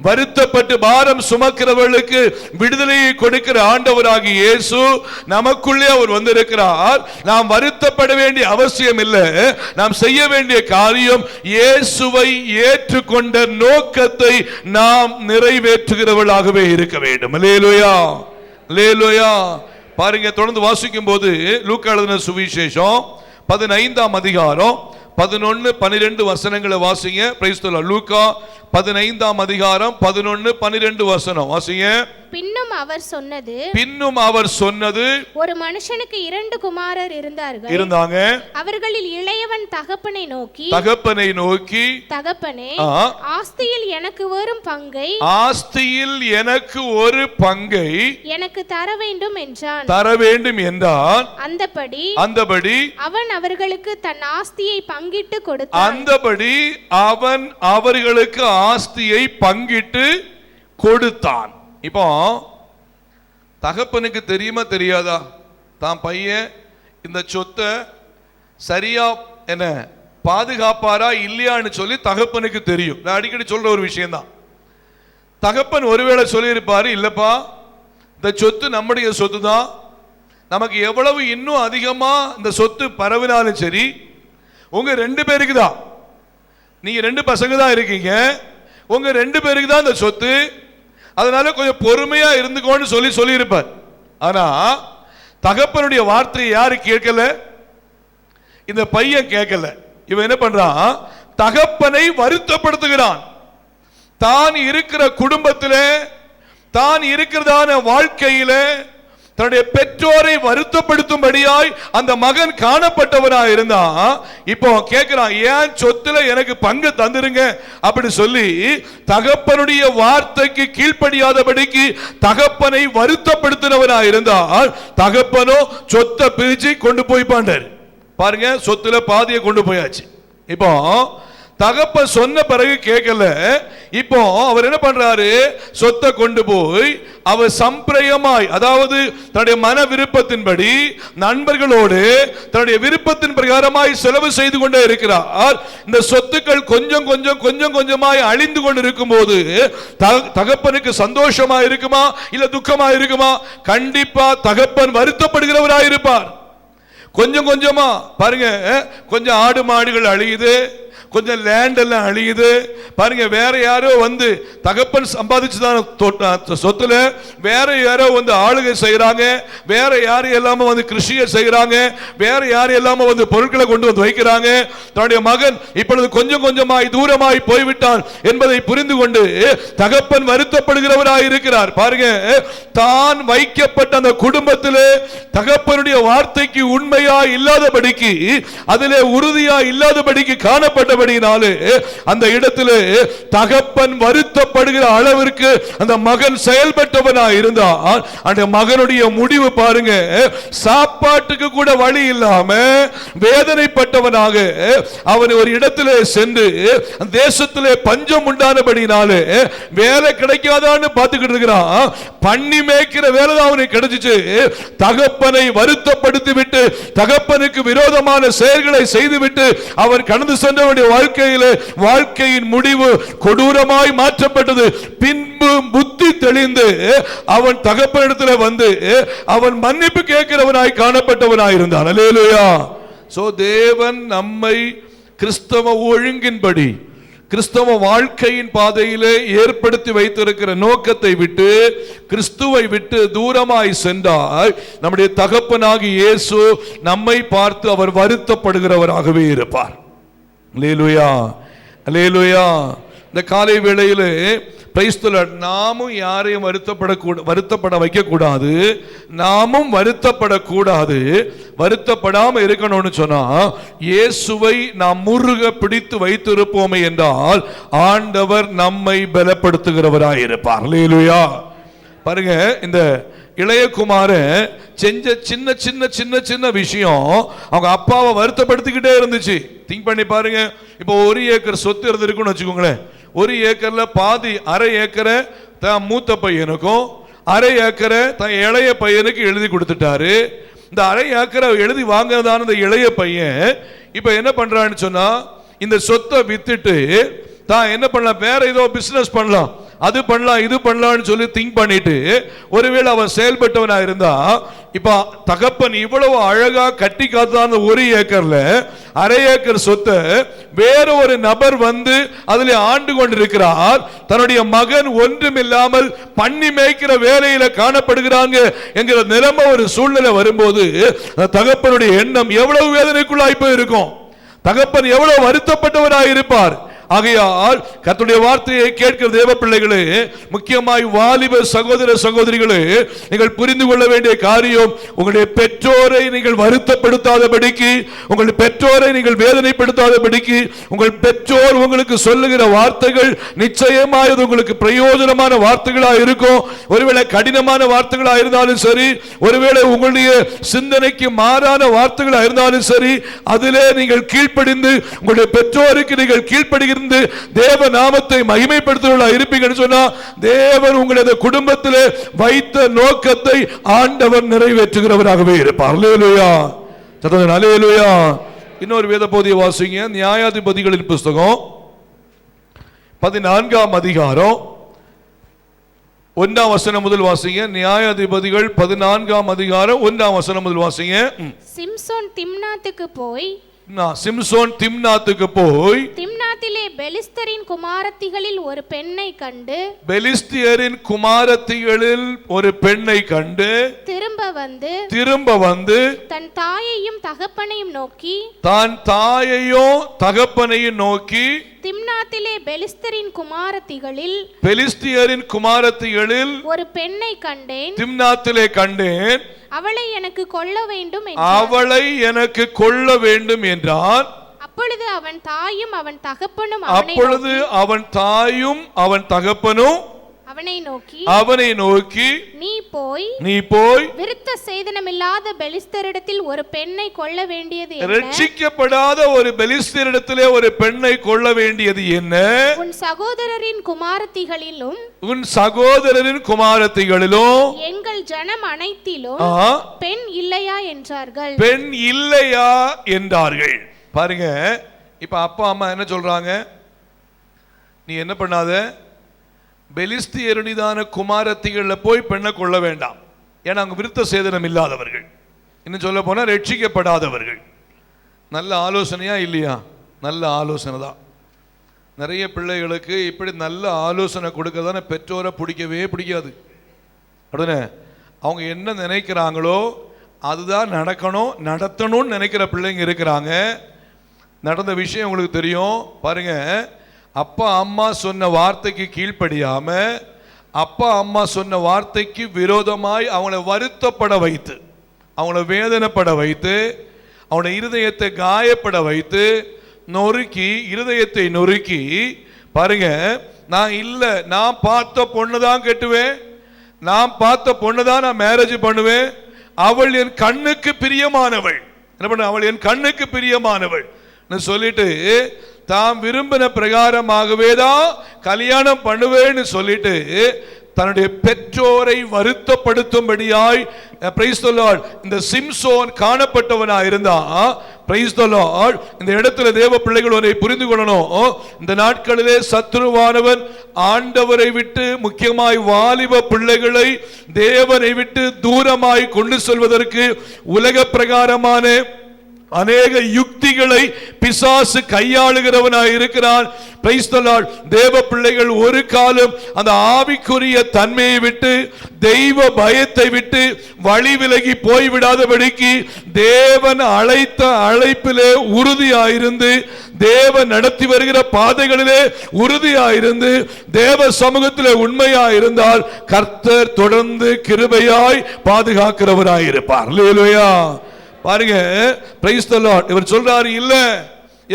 வருத்தப்பட்டு பாரம் சுமக்கிறவர்களுக்கு விடுதலையை கொடுக்கிற ஆண்டவராகிய இயேசு நமக்குள்ளே அவர் வந்திருக்கிறார். நாம் வருத்தப்பட வேண்டிய அவசியம் இல்லை. நாம் செய்ய வேண்டிய காரியம் இயேசுவை ஏற்றுக்கொண்ட நோக்கத்தை நாம் நிறைவேற்றுகிறவர்களாகவே இருக்க வேண்டும். அல்லேலூயா, அல்லேலூயா. பாருங்க, தொடர்ந்து வாசிக்கும் போது லூக்கா எழுதின சுவிசேஷம் 15ஆம் அதிகாரம் 11, 12 வசனங்களை வாசிங்க. Price the Lord. லூக்கா 15ஆம் அதிகாரம் 11, 12 வசனம் வாசிங்க. பின்னும் அவர் சொன்னது, ஒரு மனுஷனுக்கு 2 குமாரர் இருந்தாங்க. அவர்களில் இளையவன் தகப்பனை நோக்கி, தகப்பனே, ஆஸ்தியில் எனக்கு ஒரு பங்கை எனக்கு தர வேண்டும் என்றான். அந்தபடி அவன் அவர்களுக்கு தன் ஆஸ்தியை பங்கிட்டு கொடுத்தான். இப்போ தகப்பனுக்கு தெரியுமா தெரியாதா தான் பையன் இந்த சொத்தை சரியா என்ன பாதுகாப்பாரா இல்லையான்னு சொல்லி தகப்பனுக்கு தெரியும். நான் அடிக்கடி சொல்ற ஒரு விஷயம்தான். தகப்பன் ஒருவேளை சொல்லியிருப்பாரு, இல்லப்பா இந்த சொத்து நம்முடைய சொத்து தான், நமக்கு எவ்வளவு இன்னும் அதிகமா இந்த சொத்து பரவினாலும் சரி உங்க 2 பேருக்கு தான், நீங்க 2 பசங்க தான் இருக்கீங்க, உங்க 2 பேருக்கு தான் இந்த சொத்து, அதனால கொஞ்சம் பொறுமையா இருந்துக்கோன்னு சொல்லியிருப்பார். ஆனா தகப்பனுடைய வார்த்தையை யாரு கேட்கல? இந்த பையன் கேட்கல. இவன் என்ன பண்றான்? தகப்பனை வருத்தப்படுத்துகிறான். தான் இருக்கிற குடும்பத்திலே, தான் இருக்கிறதான வாழ்க்கையிலே தன்னுடைய பெற்றோரை வருத்தப்படுத்தும்படியாய் அந்த மகன் காணப்பட்டவனாய் இருந்தா, இப்போ கேட்கிறான், ஏன் சொத்துல எனக்கு பங்கு தந்துருங்க அப்படி சொல்லி தகப்பனுடைய வார்த்தைக்கு கீழ்ப்படியாதபடிக்கு தகப்பனை வருத்தப்படுத்தினவனாய் இருந்தால் தகப்பனோ சொத்தை பிரிச்சு கொண்டு போய் பாண்டாரு. பாருங்க, சொத்துல பாதியை கொண்டு போயாச்சு. இப்போ தகப்ப சொன்ன பிறகு கேட்கல. இப்போ அவர் என்ன பண்றாரு? சொத்தை கொண்டு போய் அவர் சம்பிரயமாய், அதாவது தன்னுடைய மன விருப்பத்தின்படி நண்பர்களோடு தன்னுடைய விருப்பத்தின் பிரகாரமாய் செலவு செய்து கொண்டே இருக்கிறார். இந்த சொத்துக்கள் கொஞ்சம் கொஞ்சம் கொஞ்சம் கொஞ்சமாய் அழிந்து கொண்டு இருக்கும் போது தகப்பனுக்கு சந்தோஷமா இருக்குமா இல்ல துக்கமா இருக்குமா? கண்டிப்பா தகப்பன் வருத்தப்படுகிறவராய் இருப்பார். கொஞ்சம் கொஞ்சமா பாருங்க, கொஞ்சம் ஆடு மாடுகள் அழியுது, கொஞ்சம் லேண்ட் எல்லாம் அழியுது. பாருங்க, வேற யாரோ வந்து தகப்பன் சம்பாதிச்சுதான் சொத்துல வேற யாரோ வந்து ஆளுகை செய்யறாங்க, வேற யாரு எல்லாம வந்து கிருஷியை செய்யறாங்க, வேற யாரு எல்லாம வந்து பொருட்களை கொண்டு வந்து வைக்கிறாங்க. தன்னுடைய மகன் இப்பொழுது கொஞ்சம் கொஞ்சமாய் தூரமாய் போய்விட்டான் என்பதை புரிந்து கொண்டு தகப்பன் வருத்தப்படுகிறவராய் இருக்கிறார். பாருங்க, தான் வைக்கப்பட்ட அந்த குடும்பத்திலே தகப்பனுடைய வார்த்தைக்கு உண்மையா இல்லாதபடிக்கு, அதிலே உறுதியா இல்லாதபடிக்கு காணப்பட்ட அந்த இடத்திலே தகப்பன் வருத்தப்படுகிற அளவிற்கு அந்த மகன் செயல்பட்டவனாய் இருந்தால் அந்த மகனுடைய முடிவு பாருங்க, சாப்பாட்டுக்கு கூட வழி இல்லாம வேதனைப்பட்டவனாக அவன் ஒரு இடத்திலே சென்று தேசத்திலே பஞ்சம் உண்டானபடினாலே வேலை கிடைக்காதான்னு பார்த்துக்கிட்டு இருக்கிறான். பண்ணி மேய்க்கிற வேலை தான் அவனுக்கு கிடைச்சிச்சு. தகப்பனை வருத்தப்படுத்தி விட்டு தகப்பனுக்கு விரோதமான செயல்களை செய்துவிட்டு அவன் கடந்து சென்றவனுடைய வாழ்க்கையின் முடிவு கொடூரமாய் மாற்றப்பட்டது. பின்பு புத்தி தெளிந்து அவன் தகப்பனிடத்தில் வந்து அவன் மன்னிப்பு கேட்கிறவனாய் காணப்பட்டவனாய் இருந்தான். அல்லேலூயா. சோ தேவன் நம்மை கிறிஸ்தவ ஒழுங்கின்படி கிறிஸ்தவ வாழ்க்கையின் பாதையிலே ஏற்படுத்தி வைத்திருக்கிற நோக்கத்தை விட்டு கிறிஸ்துவை விட்டு தூரமாய் சென்றால் நம்முடைய தகப்பனாகிய இயேசு நம்மை பார்த்து அவர் வருத்தப்படுகிறவராகவே இருப்பார். அல்லேலூயா, அல்லேலூயா. இந்த காலை வேளையிலே நாமும் யாரையும் வருத்தப்பட வைக்க கூடாது, நாமும் வருத்தப்படக்கூடாது. வருத்தப்படாம இருக்கணும்னு சொன்னா இயேசுவை நாம் முருக பிடித்து வைத்திருப்போமே என்றால் ஆண்டவர் நம்மை பலப்படுத்துகிறவராய் இருப்பார். அல்லேலூயா. பாருங்க, இந்த இளையகுமாரன் செஞ்ச சின்ன சின்ன சின்ன சின்ன விஷயம் அவங்க அப்பாவை வருத்தப்படுத்திக்கிட்டே இருந்துச்சு. திங்க் பண்ணி பாருங்க. இப்போ 1 ஏக்கர் சொத்து இருந்திருக்குன்னு வச்சுக்கோங்களேன். 1 ஏக்கர்ல பாதி, அரை ஏக்கரை தான் மூத்த பையனுக்கும் அரை ஏக்கரை தான் இளைய பையனுக்கு எழுதி கொடுத்துட்டாரு. இந்த அரை ஏக்கரை எழுதி வாங்கறதான இந்த இளைய பையன் இப்ப என்ன பண்றான்னு சொன்னா, இந்த சொத்தை வித்துட்டு தான் என்ன பண்ணலாம், வேற ஏதோ பிசினஸ் பண்ணலாம், அது பண்ணலாம், இது பண்ணலாம்னு சொல்லி திங்க் பண்ணிட்டு ஒருவேளை அவன் செயல்பட்டவனா இருந்தா, இப்ப தகப்பன் இவ்வளவு அழகா கட்டி காத்தான 1 ஏக்கர்ல அரை ஏக்கர் சொத்தை வேற ஒரு நபர் வந்து அதுல ஆண்டு கொண்டிருக்கிறார். தன்னுடைய மகன் ஒன்றுமில்லாமல் பண்ணி மேய்க்கிற வேலையில காணப்படுகிறாங்க என்கிற நிலைமை ஒரு சூழ்நிலை வரும்போது தகப்பனுடைய எண்ணம் எவ்வளவு வேதனைக்குள்ளாய் போய் இருக்கும், தகப்பன் எவ்வளவு வருத்தப்பட்டவராய் இருப்பார். ஆகையால் கர்த்தருடைய வார்த்தையை கேட்கிற தேவ பிள்ளைகளே, முக்கியமாய் வாலிப சகோதர சகோதரிகளே, நீங்கள் புரிந்து கொள்ள வேண்டிய காரியம், உங்களுடைய பெற்றோரை நீங்கள் வருத்தப்படுத்தாதபடிக்கு, உங்களுடைய பெற்றோரை நீங்கள் வேதனைப்படுத்தாதபடிக்கு, உங்கள் பெற்றோர் உங்களுக்கு சொல்லுகிற வார்த்தைகள் நிச்சயமாக உங்களுக்கு பிரயோஜனமான வார்த்தைகளாக இருக்கும். ஒருவேளை கடினமான வார்த்தைகளாக இருந்தாலும் சரி, ஒருவேளை உங்களுடைய சிந்தனைக்கு மாறான வார்த்தைகளாக இருந்தாலும் சரி, அதிலே நீங்கள் கீழ்ப்படிந்து உங்களுடைய பெற்றோருக்கு நீங்கள் கீழ்ப்படுகிற இருந்து தேவ நாமத்தை மகிமைப்படுத்துவதா இருப்பீங்கன்னு சொன்னா தேவன் உங்களுடைய குடும்பத்திலே வைத்த நோக்கத்தை ஆண்டவர் நிறைவேற்றுகிறவராகவே இருப்பார். அல்லேலூயா, அல்லேலூயா. இன்னொரு வேத பகுதியை வாசிங்க. நியாயாதிபதிகளின் புஸ்தகம் 14ஆம் அதிகாரம் 1ஆம் வசனம் முதல் வாசிங்க. நியாயாதிபதிகள் 14ஆம் அதிகாரம் 1ஆம் வசனம் முதல் வாசிங்க. சிம்சோன் திம்னாத்துக்கு போய் திம்னாத்திலே பெலிஸ்தரின் குமாரத்திகளில் ஒரு பெண்ணை கண்டு திரும்ப வந்து தன் தாயையும் தகப்பனையும் நோக்கி திம்னாத்திலே பெலிஸ்தரின் குமாரத்திகளில் ஒரு பெண்ணை கண்டேன், திம்னாத்திலே கண்டேன், அவளை எனக்கு கொள்ள வேண்டும் என்றான். அப்பொழுது அவன் தாயும் அவன் தகப்பனும் அவனை நோக்கி நீ போய் விருத்த சேதனமில்லாத பெலிஸ்தரிடத்தில் ஒரு பெண்ணை கொள்ள வேண்டியது என்ன? ரட்சிக்கப்படாத ஒரு பெலிஸ்தரிடத்திலே ஒரு பெண்ணை கொள்ள வேண்டியது என்ன? உன் சகோதரரின் குமாரத்திகளிலும் எங்கள் ஜனம் அனைத்திலும் பெண் இல்லையா என்றார்கள். பாருங்க, இப்ப அப்பா அம்மா என்ன சொல்றாங்க? நீ என்ன பண்ணாத, பெலிஸ்தியருனிதான குமாரத்திகளில் போய் பெண்ணை கொள்ள வேண்டாம். ஏன்னா அவங்க விருத்த சேதனம் இல்லாதவர்கள், இன்னும் சொல்ல போனா ரட்சிக்கப்படாதவர்கள். நல்ல ஆலோசனையா இல்லையா? நல்ல ஆலோசனை தான். நிறைய பிள்ளைகளுக்கு இப்படி நல்ல ஆலோசனை கொடுக்க தானே பெற்றோரை பிடிக்கவே பிடிக்காது. உடனே அவங்க என்ன நினைக்கிறாங்களோ அதுதான் நடத்தணும்னு நினைக்கிற பிள்ளைங்க இருக்கிறாங்க. நடந்த விஷயம் உங்களுக்கு தெரியும். பாருங்க, அப்பா அம்மா சொன்ன வார்த்தைக்கு கீழ்ப்படியாம அப்பா அம்மா சொன்ன வார்த்தைக்கு விரோதமாய் அவங்கள வருத்தப்பட வைத்து, அவங்கள வேதனைப்பட வைத்து, அவங்கள இருதயத்தை காயப்பட வைத்து, இருதயத்தை நொறுக்கி, பாருங்க, நான் பார்த்த பொண்ணு தான் கட்டுவேன், நான் பார்த்த பொண்ணு தான் நான் மேரேஜ் பண்ணுவேன், அவள் என் கண்ணுக்கு பிரியமானவள், என்ன பண்ண, அவள் என் கண்ணுக்கு பிரியமானவள் சொல்லிட்டு தாம் விரும்பின பிரகாரமாகவே தான் கல்யாணம் பண்ணுவேன்னு சொல்லிட்டு தன்னுடைய பெற்றோரை வருத்தப்படுத்தும்படியாய் பிரைஸ் தி லார்ட் இந்த சிம்சோன் காணப்பட்டவனாய் இருந்தா. Price the Lord. இந்த இடத்துல தேவ பிள்ளைகள் ஒன்றை புரிந்து கொள்ளணும். இந்த நாட்களிலே சத்துருவானவன் ஆண்டவரை விட்டு, முக்கியமாய் வாலிப பிள்ளைகளை தேவனை விட்டு தூரமாய் கொண்டு செல்வதற்கு உலக பிரகாரமான அநேக யுக்திகளை பிசாசு கையாளுகிறவனாய் இருக்கிறான். Price the Lord. தேவ பிள்ளைகள் ஒரு காலம் அந்த ஆவிக்குரிய தன்மையை விட்டு, தெய்வ பயத்தை விட்டு வழி விலகி போய்விடாதபடிக்கு தேவன் அழைத்த அழைப்பிலே உறுதியாயிருந்து, தேவன் நடத்தி வருகிற பாதைகளிலே உறுதியாயிருந்து, தேவ சமூகத்திலே உண்மையாயிருந்தால் கர்த்தர் தொடர்ந்து கிருபையாய் பாதுகாக்கிறவராய் இருப்பார். அல்லேலூயா. பாருங்க, பிரைஸ் தி லார்ட். இவர் சொல்றாரு, இல்ல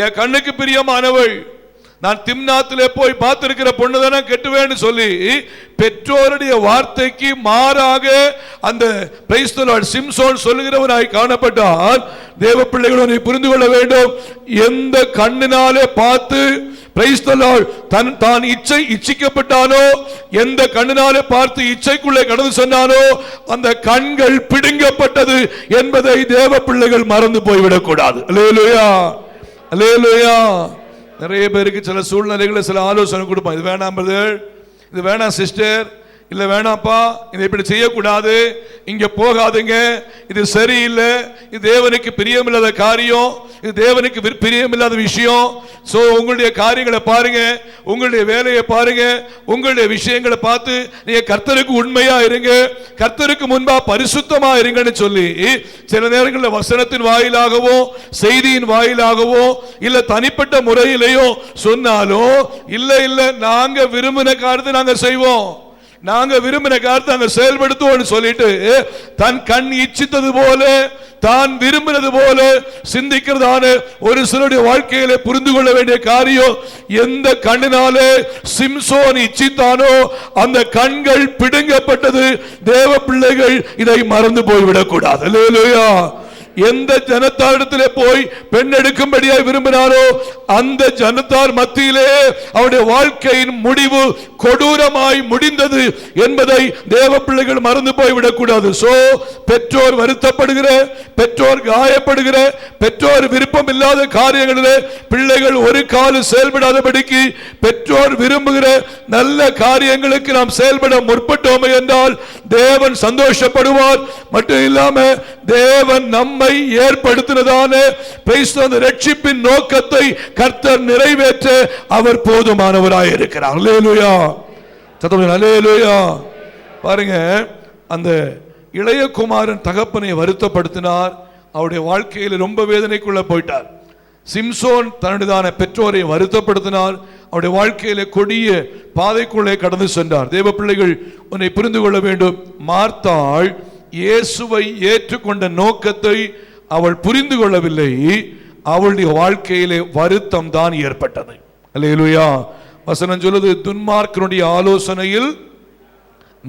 என் கண்ணுக்கு பிரியமானவள், நான் திம்னாத்திலே போய் பார்த்திருக்கிற பொண்ணு தானே கெட்டுவேன்னு சொல்லி பெற்றோருடைய வார்த்தைக்கு மாறாக அந்த பிரைஸ் தி லார்ட் சிம்சோன் சொல்லுகிறவனாய் காணப்பட்டால் தேவ பிள்ளைகளை புரிந்து கொள்ள வேண்டும். எந்த கண்ணினாலே பார்த்து பிரைஸ் தி லார்ட் தான் இச்சிக்கப்பட்டானோ, எந்த கண்ணினாலே பார்த்து இச்சைக்குள்ளே கடந்து சென்றானோ அந்த கண்கள் பிடுங்கப்பட்டது என்பதை தேவ பிள்ளைகள் மறந்து போய்விடக் கூடாது. அல்லேலூயா, அல்லேலூயா. நிறைய பேருக்கு சில சூழ்நிலைகளை சில ஆலோசனை கொடுப்பான். இது வேணாம் பிரதர், இது வேணாம் சிஸ்டர், இல்ல வேணாப்பா, இதை இப்படி செய்யக்கூடாது, இங்க போகாதுங்க, இது சரியில்லை, இது தேவனுக்கு பிரியமில்லாத காரியம், இது தேவனுக்கு பிரியமில்லாத விஷயம். சோ உங்களுடைய காரியங்களை பாருங்க, உங்களுடைய வேலையை பாருங்க, உங்களுடைய விஷயங்களை பார்த்து நீங்க கர்த்தருக்கு உண்மையா இருங்க, கர்த்தருக்கு முன்பா பரிசுத்தமா இருங்கன்னு சொல்லி சில நேரங்களில் வசனத்தின் வாயிலாகவோ செய்தியின் வாயிலாகவோ இல்ல தனிப்பட்ட முறையிலேயோ சொன்னாலும் இல்ல நாங்க விரும்பின காரியத்தை நாங்க செய்வோம், நாங்க விரும்பின காரியத்தை நாங்க செயல்படுத்துவோம் சொல்லிட்டு தன் கண் இச்சித்தது போல, தான் விரும்பினது போல சிந்திக்கிறதான ஒரு சிலருடைய வாழ்க்கையில புரிந்து கொள்ள வேண்டிய காரியம், எந்த கண்ணினாலே சிம்சோன் இச்சித்தானோ அந்த கண்கள் பிடுங்கப்பட்டது. தேவ பிள்ளைகள் இதை மறந்து போய்விடக் கூடாது. அல்லேலூயா. எந்த ஜனத்தாரிடத்திலே போய் பெண் எடுக்கும்படியாய் விரும்பினாரோ அந்த ஜனத்தார் மத்தியிலே அவருடைய வாழ்க்கையின் முடிவு கொடூரமாய் முடிந்தது என்பதை தேவ பிள்ளைகள் மறந்து போய்விடக் கூடாது. சோ பெற்றோர் வருத்தப்படுகிற, பெற்றோர் காயப்படுகிற, பெற்றோர் விருப்பம் இல்லாத காரியங்களிலே பிள்ளைகள் ஒரு காலம் செயல்படாதபடிக்கு பெற்றோர் விரும்புகிற நல்ல காரியங்களுக்கு நாம் செயல்பட முற்பட்டோமே என்றால் தேவன் சந்தோஷப்படுவார். மட்டும் இல்லாம தேவன் நம்மை ஏற்படுத்தினதான ரட்சிப்பின் நோக்கத்தை கர்த்தர் நிறைவேற்ற அவர் போதுமானவராய் இருக்கிறார். அல்லேலூயா, அல்லேலூயா. பாருங்க, அந்த இளைய குமாரன் தகப்பனை வருத்தப்படுத்தினார். அவருடைய வாழ்க்கையில் ரொம்ப வேதனைக்குள்ள போயிட்டார். சிம்சோன் தன்னுடையதான பெற்றோரை வருத்தப்படுத்தினார். அவருடைய வாழ்க்கையில கொடிய பாதைக்குள்ளே கடந்து சென்றார். தேவ பிள்ளைகள் உன்னை புரிந்து கொள்ள வேண்டும். மார்த்தாள் இயேசுவை ஏற்றுக்கொண்ட நோக்கத்தை அவள் புரிந்து கொள்ளவில்லை. அவளுடைய வாழ்க்கையிலே வருத்தம் தான் ஏற்பட்டது. அல்லேலூயா. வசனம் சொல்லுது, துன்மார்க்கனுடைய ஆலோசனையில்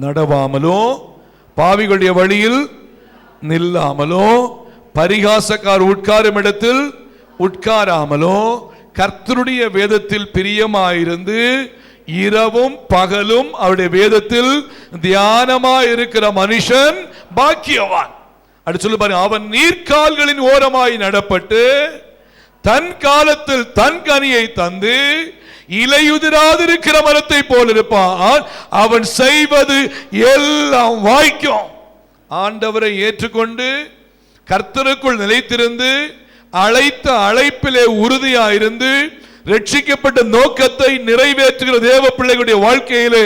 நடவாமலோ, பாவிகளுடைய வழியில் நில்லாமலோ, பரிகாசக்கார் உட்காரும் இடத்தில் உட்காராமலோ, கர்த்தருடைய வேதத்தில் பிரியமாயிருந்து இரவும் பகலும் அவருடைய வேதத்தில் தியானமாய் இருக்கிற மனுஷன் பாக்கியவான். அப்படி சொல்லு பாருங்க, அவன் நீர்க்கால்களின் ஓரமாய் நடப்பட்டு தன் காலத்தில் தன் கனியை தந்து இலையுதிராதிருக்கிற மரத்தை போல் இருப்பான். அவன் செய்வது எல்லாம் வாய்க்கும். ஆண்டவரை ஏற்றுக்கொண்டு கர்த்தருக்குள் நிலைத்திருந்து அழைத்த அழைப்பிலே உறுதியாயிருந்து ரட்சிக்கப்பட்ட நோக்கத்தை நிறைவேற்றுகிற தேவ பிள்ளைகளுடைய வாழ்க்கையிலே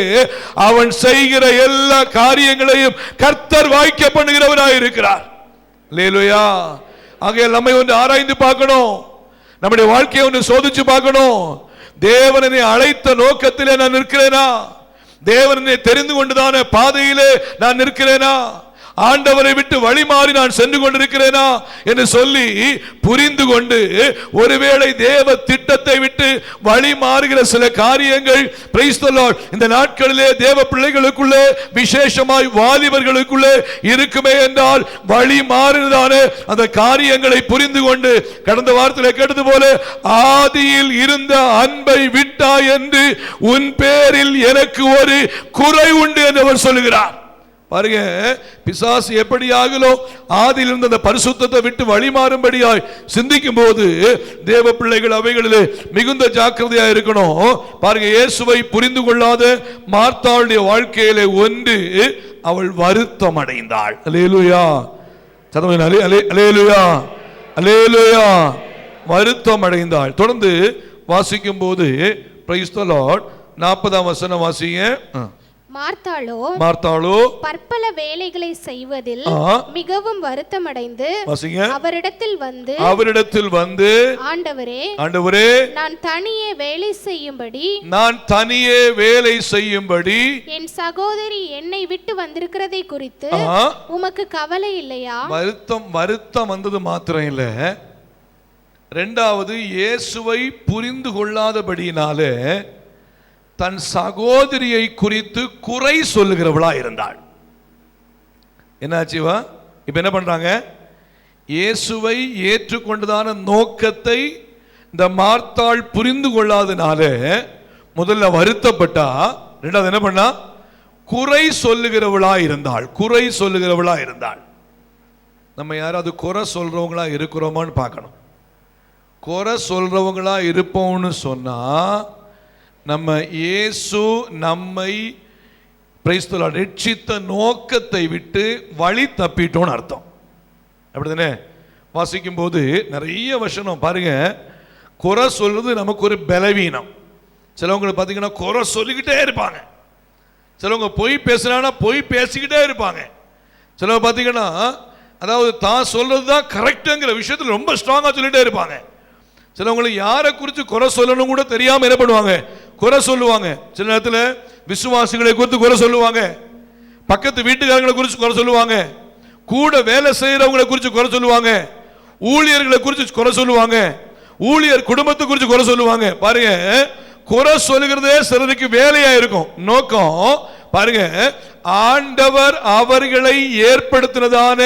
அவன் செய்கிற எல்லா காரியங்களையும் கர்த்தர் வாய்க்க பண்ணுகிறவராய் இருக்கிறார். அல்லேலூயா. ஆகையால் நம்மை ஒன்று ஆராய்ந்து பார்க்கணும், நம்முடைய வாழ்க்கையை ஒன்று சோதிச்சு பார்க்கணும். தேவனை அழைத்த நோக்கத்திலே நான் நிற்கிறேனா? தேவனை தெரிந்து கொண்டுதான பாதையிலே நான் நிற்கிறேனா? ஆண்டவரை விட்டு வழி மாறி நான் சென்று கொண்டிருக்கிறேனா என்று சொல்லி புரிந்து கொண்டு, ஒருவேளை தேவ திட்டத்தை விட்டு வழி மாறுகிற சில காரியங்கள் இந்த நாட்களிலே தேவ பிள்ளைகளுக்குள்ளே விசேஷமாய் வாலிபர்களுக்குள்ளே இருக்குமே என்றால் வழி மாறினதான அந்த காரியங்களை புரிந்து கொண்டு, கடந்த வாரத்தில் கேட்டது போல, ஆதியில் இருந்த அன்பை விட்டாய் என்று உன் பேரில் எனக்கு ஒரு குறை உண்டு என்று அவர் சொல்லுகிறார். பாருங்க, பிசாசு எப்படி ஆகலோ ஆதியில் இருந்த அந்த பரிசுத்தத்தை விட்டு வழிமாறும்படியாய் சிந்திக்கும் போது தேவ பிள்ளைகள் அவைகளிலே மிகுந்த ஜாக்கிரதையா இருக்கணும். பாருங்க, இயேசுவை புரிந்து கொள்ளாத மார்த்தாளுடைய வாழ்க்கையிலே ஒன்று, அவள் வருத்தம் அடைந்தாள். அல்லேலூயா, அல்லேலூயா, அல்லேலூயா. வருத்தம் அடைந்தாள். தொடர்ந்து வாசிக்கும் போது பிரைஸ் தி லார்ட் 40ஆம் வசனம் வாசிங்க. மார்த்தாளோ பற்பல வேலைகளை செய்வதில் மிகவும் வருத்தமடைந்து அவரிடத்தில் வந்து ஆண்டவரே நான் தனியே வேலை செய்யும்படி என் சகோதரி என்னை விட்டு வந்திருக்கிறதை குறித்து உமக்கு கவலை இல்லையா? வருத்தம் வந்தது மாத்திரம் இல்ல, இரண்டாவது இயேசுவை புரிந்து கொள்ளாதபடியினாலே தன் சகோதரியை குறித்து குறை சொல்லுகிறவளா இருந்தாள். என்னாச்சுவா? இப்ப என்ன பண்றாங்க? இயேசுவை ஏற்றுக்கொண்டதான நோக்கத்தை இந்த மார்த்தாள் புரிந்து கொள்ளாதனால முதல்ல வருத்தப்பட்டா, இரண்டாவது என்ன பண்ணா? குறை சொல்லுகிறவளா இருந்தாள். குறை சொல்லுகிறவளா இருந்தாள். நம்ம யாராவது குறை சொல்றவங்களா இருக்கிறோமான்னு பார்க்கணும். குறை சொல்றவங்களா இருப்போம்னு சொன்னா நம்ம இயேசு நம்மை ரட்சித்த நோக்கத்தை விட்டு வழி தப்பிட்டோன்னு அர்த்தம். அப்படிதானே? வாசிக்கும் போது நிறைய வசனம் பாருங்க, குறை சொல்றது நமக்கு ஒரு பலவீனம். சிலவங்களை பார்த்தீங்கன்னா குறை சொல்லிக்கிட்டே இருப்பாங்க. சிலவங்க பொய் பேசுனா பொய் பேசிக்கிட்டே இருப்பாங்க. சிலவங்க பார்த்தீங்கன்னா அதாவது தான் சொல்றது தான் கரெக்டுங்கிற விஷயத்தில் ரொம்ப ஸ்ட்ராங்காக சொல்லிட்டே இருப்பாங்க. சிலவங்களுக்கு யாரை குறித்து குறை சொல்லணும் கூட தெரியாம என்ன பண்ணுவாங்க? குறை சொல்லுவாங்க. சில நேரத்தில் விசுவாசிகளை குறித்து குறை சொல்லுவாங்க, பக்கத்து வீட்டுக்காரங்களை குறித்து குறை சொல்லுவாங்க, கூட வேலை செய்யறவங்களை குறித்து குறை சொல்லுவாங்க, ஊழியர்களை குறித்து குறை சொல்லுவாங்க, ஊழியர் குடும்பத்தை குறித்து குறை சொல்லுவாங்க. பாருங்க, குறை சொல்லுகிறதே சிலருக்கு வேலையா இருக்கும். நோக்கம் பாருங்க, ஆண்டவர் அவர்களை ஏற்படுத்தினதான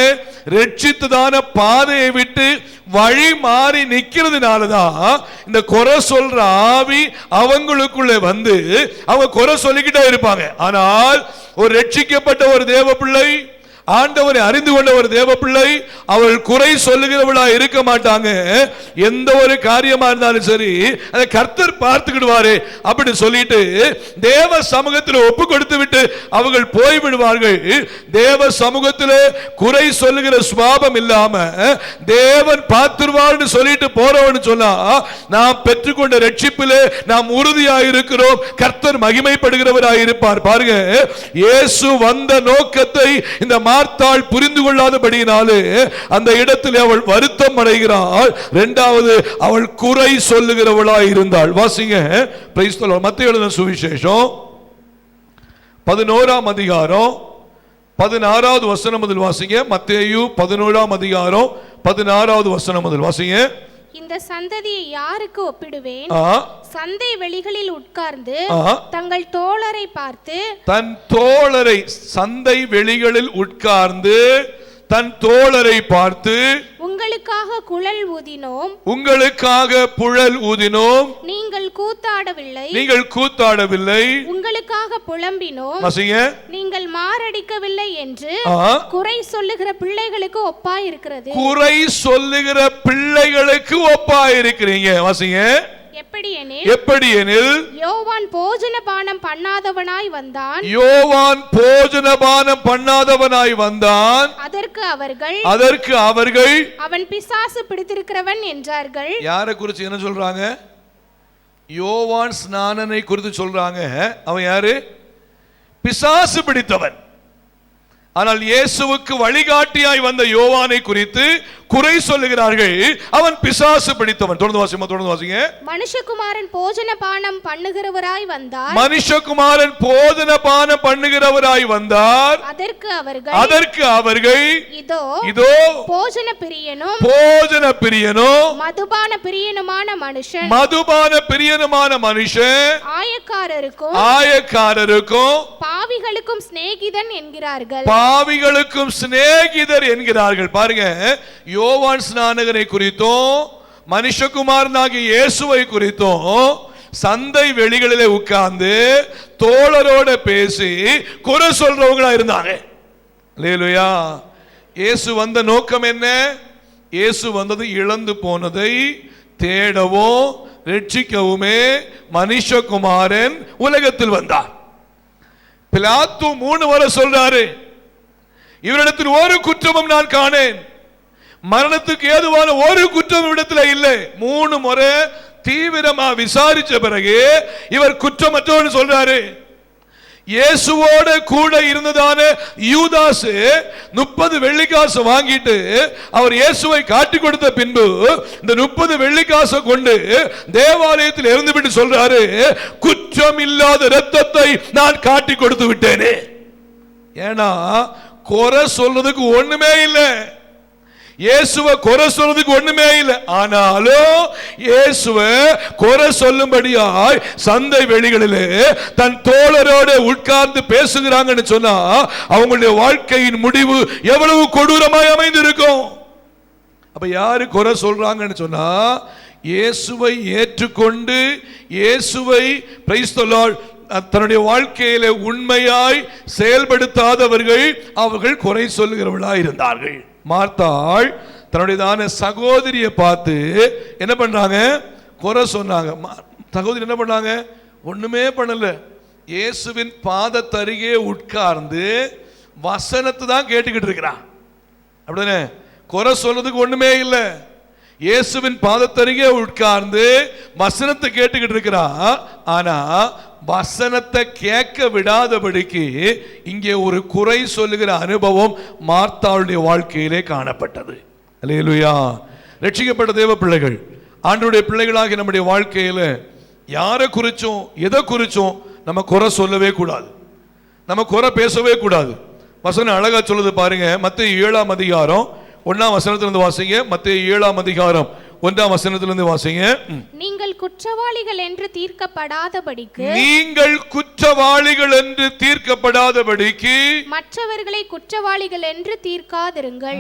ரட்சித்ததான பாதையை விட்டு வழி மாறி நிக்கிறதுனாலதான் இந்த குறை சொல்ற ஆவி அவங்களுக்குள்ள வந்து அவங்க குறை சொல்லிக்கிட்டே இருப்பாங்க. ஆனால் ஒரு ரட்சிக்கப்பட்ட ஒரு தேவ பிள்ளை, ஆண்டவரை அறிந்து கொண்ட ஒரு தேவ பிள்ளை, அவள் குறை சொல்லுகிறவளா இருக்க மாட்டாங்க. எந்த ஒரு காரியமா இருந்தாலும் சரி அதை கர்த்தர் பார்த்துக்கிடுவாரு அப்படி சொல்லிட்டு தேவ சமூகத்தில் ஒப்பு கொடுத்து விட்டு அவர்கள் போய்விடுவார்கள். தேவ சமூகத்தில் குறை சொல்லுகிற சுபாவம் இல்லாம தேவன் பார்த்துருவார்னு சொல்லிட்டு போறவன்னு சொன்னா நாம் பெற்றுக்கொண்ட ரட்சிப்பிலே நாம் உறுதியாக இருக்கிறோம். கர்த்தர் மகிமைப்படுகிறவராக இருப்பார். பாருங்க, இயேசு வந்த நோக்கத்தை இந்த மார்த்தாள் புரிந்து கொள்ளாதபடியினாலே அந்த இடத்தில் அவள் வருத்தம் அடைகிறாள். இரண்டாவது, அவள் குறை சொல்லுகிறவளாய் இருந்தாள். வாசிங்க, பிரைஸ் தி லார்ட். மத்தேயு எழுதின சுவிசேஷம் 11ஆம் அதிகாரம் 16வது வசனம் முதல் வாசிங்க. மத்தேயு 11ஆம் அதிகாரம் 16வது வசனம் முதல் வாசிங்க. இந்த சந்ததியை யாருக்கு ஒப்பிடுவேன்? சந்தை வெளிகளில் உட்கார்ந்து தங்கள் தோழரை பார்த்து, தன் தோழரை, சந்தை வெளிகளில் உட்கார்ந்து தன் தோழரை பார்த்து, உங்களுக்காக குழல் ஊதினோம், உங்களுக்காக புழல் ஊதினோம், நீங்கள் கூத்தாடவில்லை, நீங்கள் கூத்தாடவில்லை, உங்களுக்காக புலம்பினோம், நீங்கள் மாரடிக்கவில்லை என்று குறை சொல்லுகிற பிள்ளைகளுக்கு ஒப்பாய் இருக்கிறது. குறை சொல்லுகிற பிள்ளைகளுக்கு ஒப்பாய் இருக்கிறீங்க. வாசிங்க. எப்படி எனில் யோவான் போஜனபானம் பண்ணாதவனாய் வந்தான், யோவான் போஜனபானம் பண்ணாதவனாய் வந்தான், அதற்கு அவர்கள் அவன் பிசாசு பிடித்திருக்கிறவன் என்றார்கள். யாரை குறித்து என்ன சொல்றாங்க? யோவான் ஸ்நானனை குறித்து சொல்றாங்க. அவன் யாரு? பிசாசு பிடித்தவன். ஆனால் இயேசுவுக்கு வழிகாட்டியாய் வந்த யோவானை குறித்து குறை சொல்லுகிறார்கள். அவன் பிசாசு பிடித்தவன். தொடர்ந்து வாசிங்க. மனுஷகுமாரன் போஜனபானம் பண்ணுகிறவராய் வந்தார், மனுஷகுமாரன் போஜனபானம் பண்ணுகிறவராய் வந்தார், அதற்கு அவர்கள் இதோ போஜன பிரியனும் மதுபான பிரியனுமான மனுஷன் ஆயக்காரருக்கும் பாவிகளுக்கும் சிநேகிதன் என்கிறார்கள். பாவிகளுக்கும் சிநேகிதர் என்கிறார்கள். பாருங்க, யோவான் ஸ்நானகனை குறித்தும் மனுஷகுமாரனாகிய இயேசுவை குறித்தும் சந்தை வெளிகளிலே உட்கார்ந்து தோழரோட பேசி குறை சொல்றவங்களா இருந்தாங்க. அல்லேலூயா. இயேசு வந்த நோக்கம் என்ன? இயேசு வந்தது இழந்து போனதை தேடவும் ரட்சிக்கவுமே. மனுஷகுமாரன் உலகத்தில் வந்தார். பிலாத்து 3 முறை சொல்றாரு, இவரிடத்தில் ஒரு குற்றமும் நான் காணேன், மரணத்துக்கு ஏதுவான ஒரு குற்றம் இடத்துல இல்லை. 3 முறை தீவிரமா விசாரிச்ச பிறகு இவர் குற்றமற்றவன் சொல்றாரு. இயேசுவோட கூட இருந்ததான யூதாஸ் 30 வெள்ளிக்காசு வாங்கிட்டு அவர் இயேசுவை காட்டி கொடுத்த பின்பு இந்த 30 வெள்ளிக்காசை கொண்டு தேவாலயத்தில் இருந்துவிட்டு சொல்றாரு, குற்றம் இல்லாத இரத்தத்தை நான் காட்டி கொடுத்து விட்டேனே. ஏன்னா குறை சொல்றதுக்கு ஒண்ணுமே இல்லை, இயேசுவை குறை சொல்றதுக்கு ஒண்ணுமே இல்லை. ஆனாலும் இயேசுவை குறை சொல்லும்படியாய் சந்தை வெளிகளிலே தன் தோழரோடு உட்கார்ந்து பேசுகிறாங்கன்னு சொன்னா அவங்களுடைய வாழ்க்கையின் முடிவு எவ்வளவு கொடூரமாய் அமைந்திருக்கும். அப்ப யாரு குறை சொல்றாங்கன்னு சொன்னா, இயேசுவை ஏற்றுக்கொண்டு இயேசுவை பிரைஸ் தி லார்ட் தன்னுடைய வாழ்க்கையில உண்மையாய் செயல்படுத்தாதவர்கள் அவர்கள் குறை சொல்லுகிறவர்களாய் இருந்தார்கள். மார்த்தாள் தன்னுடைய சகோதரியை பார்த்து என்ன பண்றாங்க? குறை சொன்னாங்க. சகோதரி என்ன பண்ணாங்க? ஒண்ணுமே பண்ணல. இயேசுவின் பாதத்தருகே உட்கார்ந்து வசனத்தை தான் கேட்டுக்கிட்டு இருக்கிறான். அப்படிதானே? குறை சொல்றதுக்கு ஒண்ணுமே இல்லை. இயேசுவின் பாதத்தருகே உட்கார்ந்து வசனத்தை கேட்டுக்கிட்டு இருக்கிறான். ஆனா வசனத்தை கேட்க விடாதபடிக்கு இங்கே ஒரு குறை சொல்லுகிற அனுபவம் மார்த்தாளுடைய வாழ்க்கையிலே காணப்பட்டது. அல்லேலூயா. ரட்சிக்கப்பட்ட தேவ பிள்ளைகள், ஆண்டவருடைய பிள்ளைகளாக நம்முடைய வாழ்க்கையில யாரை குறிச்சும் எதை குறிச்சும் நம்ம குறை சொல்லவே கூடாது, நம்ம குறை பேசவே கூடாது. வசனம் அழகா சொல்லுது பாருங்க. மத்தேயு 7ஆம் அதிகாரம் 1ஆம் வசனத்திலிருந்து வாசிங்க. மத்தேயு 7ஆம் அதிகாரம் 1ஆம் வசனத்திலிருந்து வாசிங்க. நீங்கள் குற்றவாளிகள் என்று தீர்க்கப்படாதபடிக்கு மற்றவர்களை குற்றவாளிகள் என்று தீர்க்காதிருங்கள்.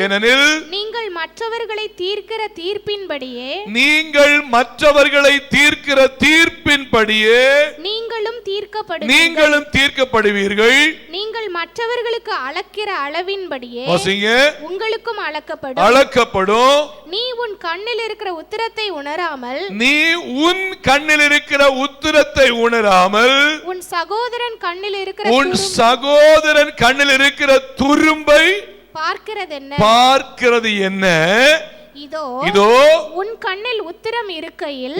ஏனெனில் நீங்கள் மற்றவர்களை தீர்க்கிற தீர்ப்பின்படியே நீங்களும் தீர்க்கப்படுவீர்கள். நீங்கள் மற்றவர்களுக்கு அளக்கிற அளவின்படியே உங்களுக்கும் அளக்கப்படும். நீ உன் கண்ணில் இருக்கிற உத்திரத்தை உணராமல் உன் சகோதரன் கண்ணில் இருக்கிற துரும்பை பார்க்கிறது என்ன? இதோ உன் கண்ணில் உத்திரம் இருக்கையில்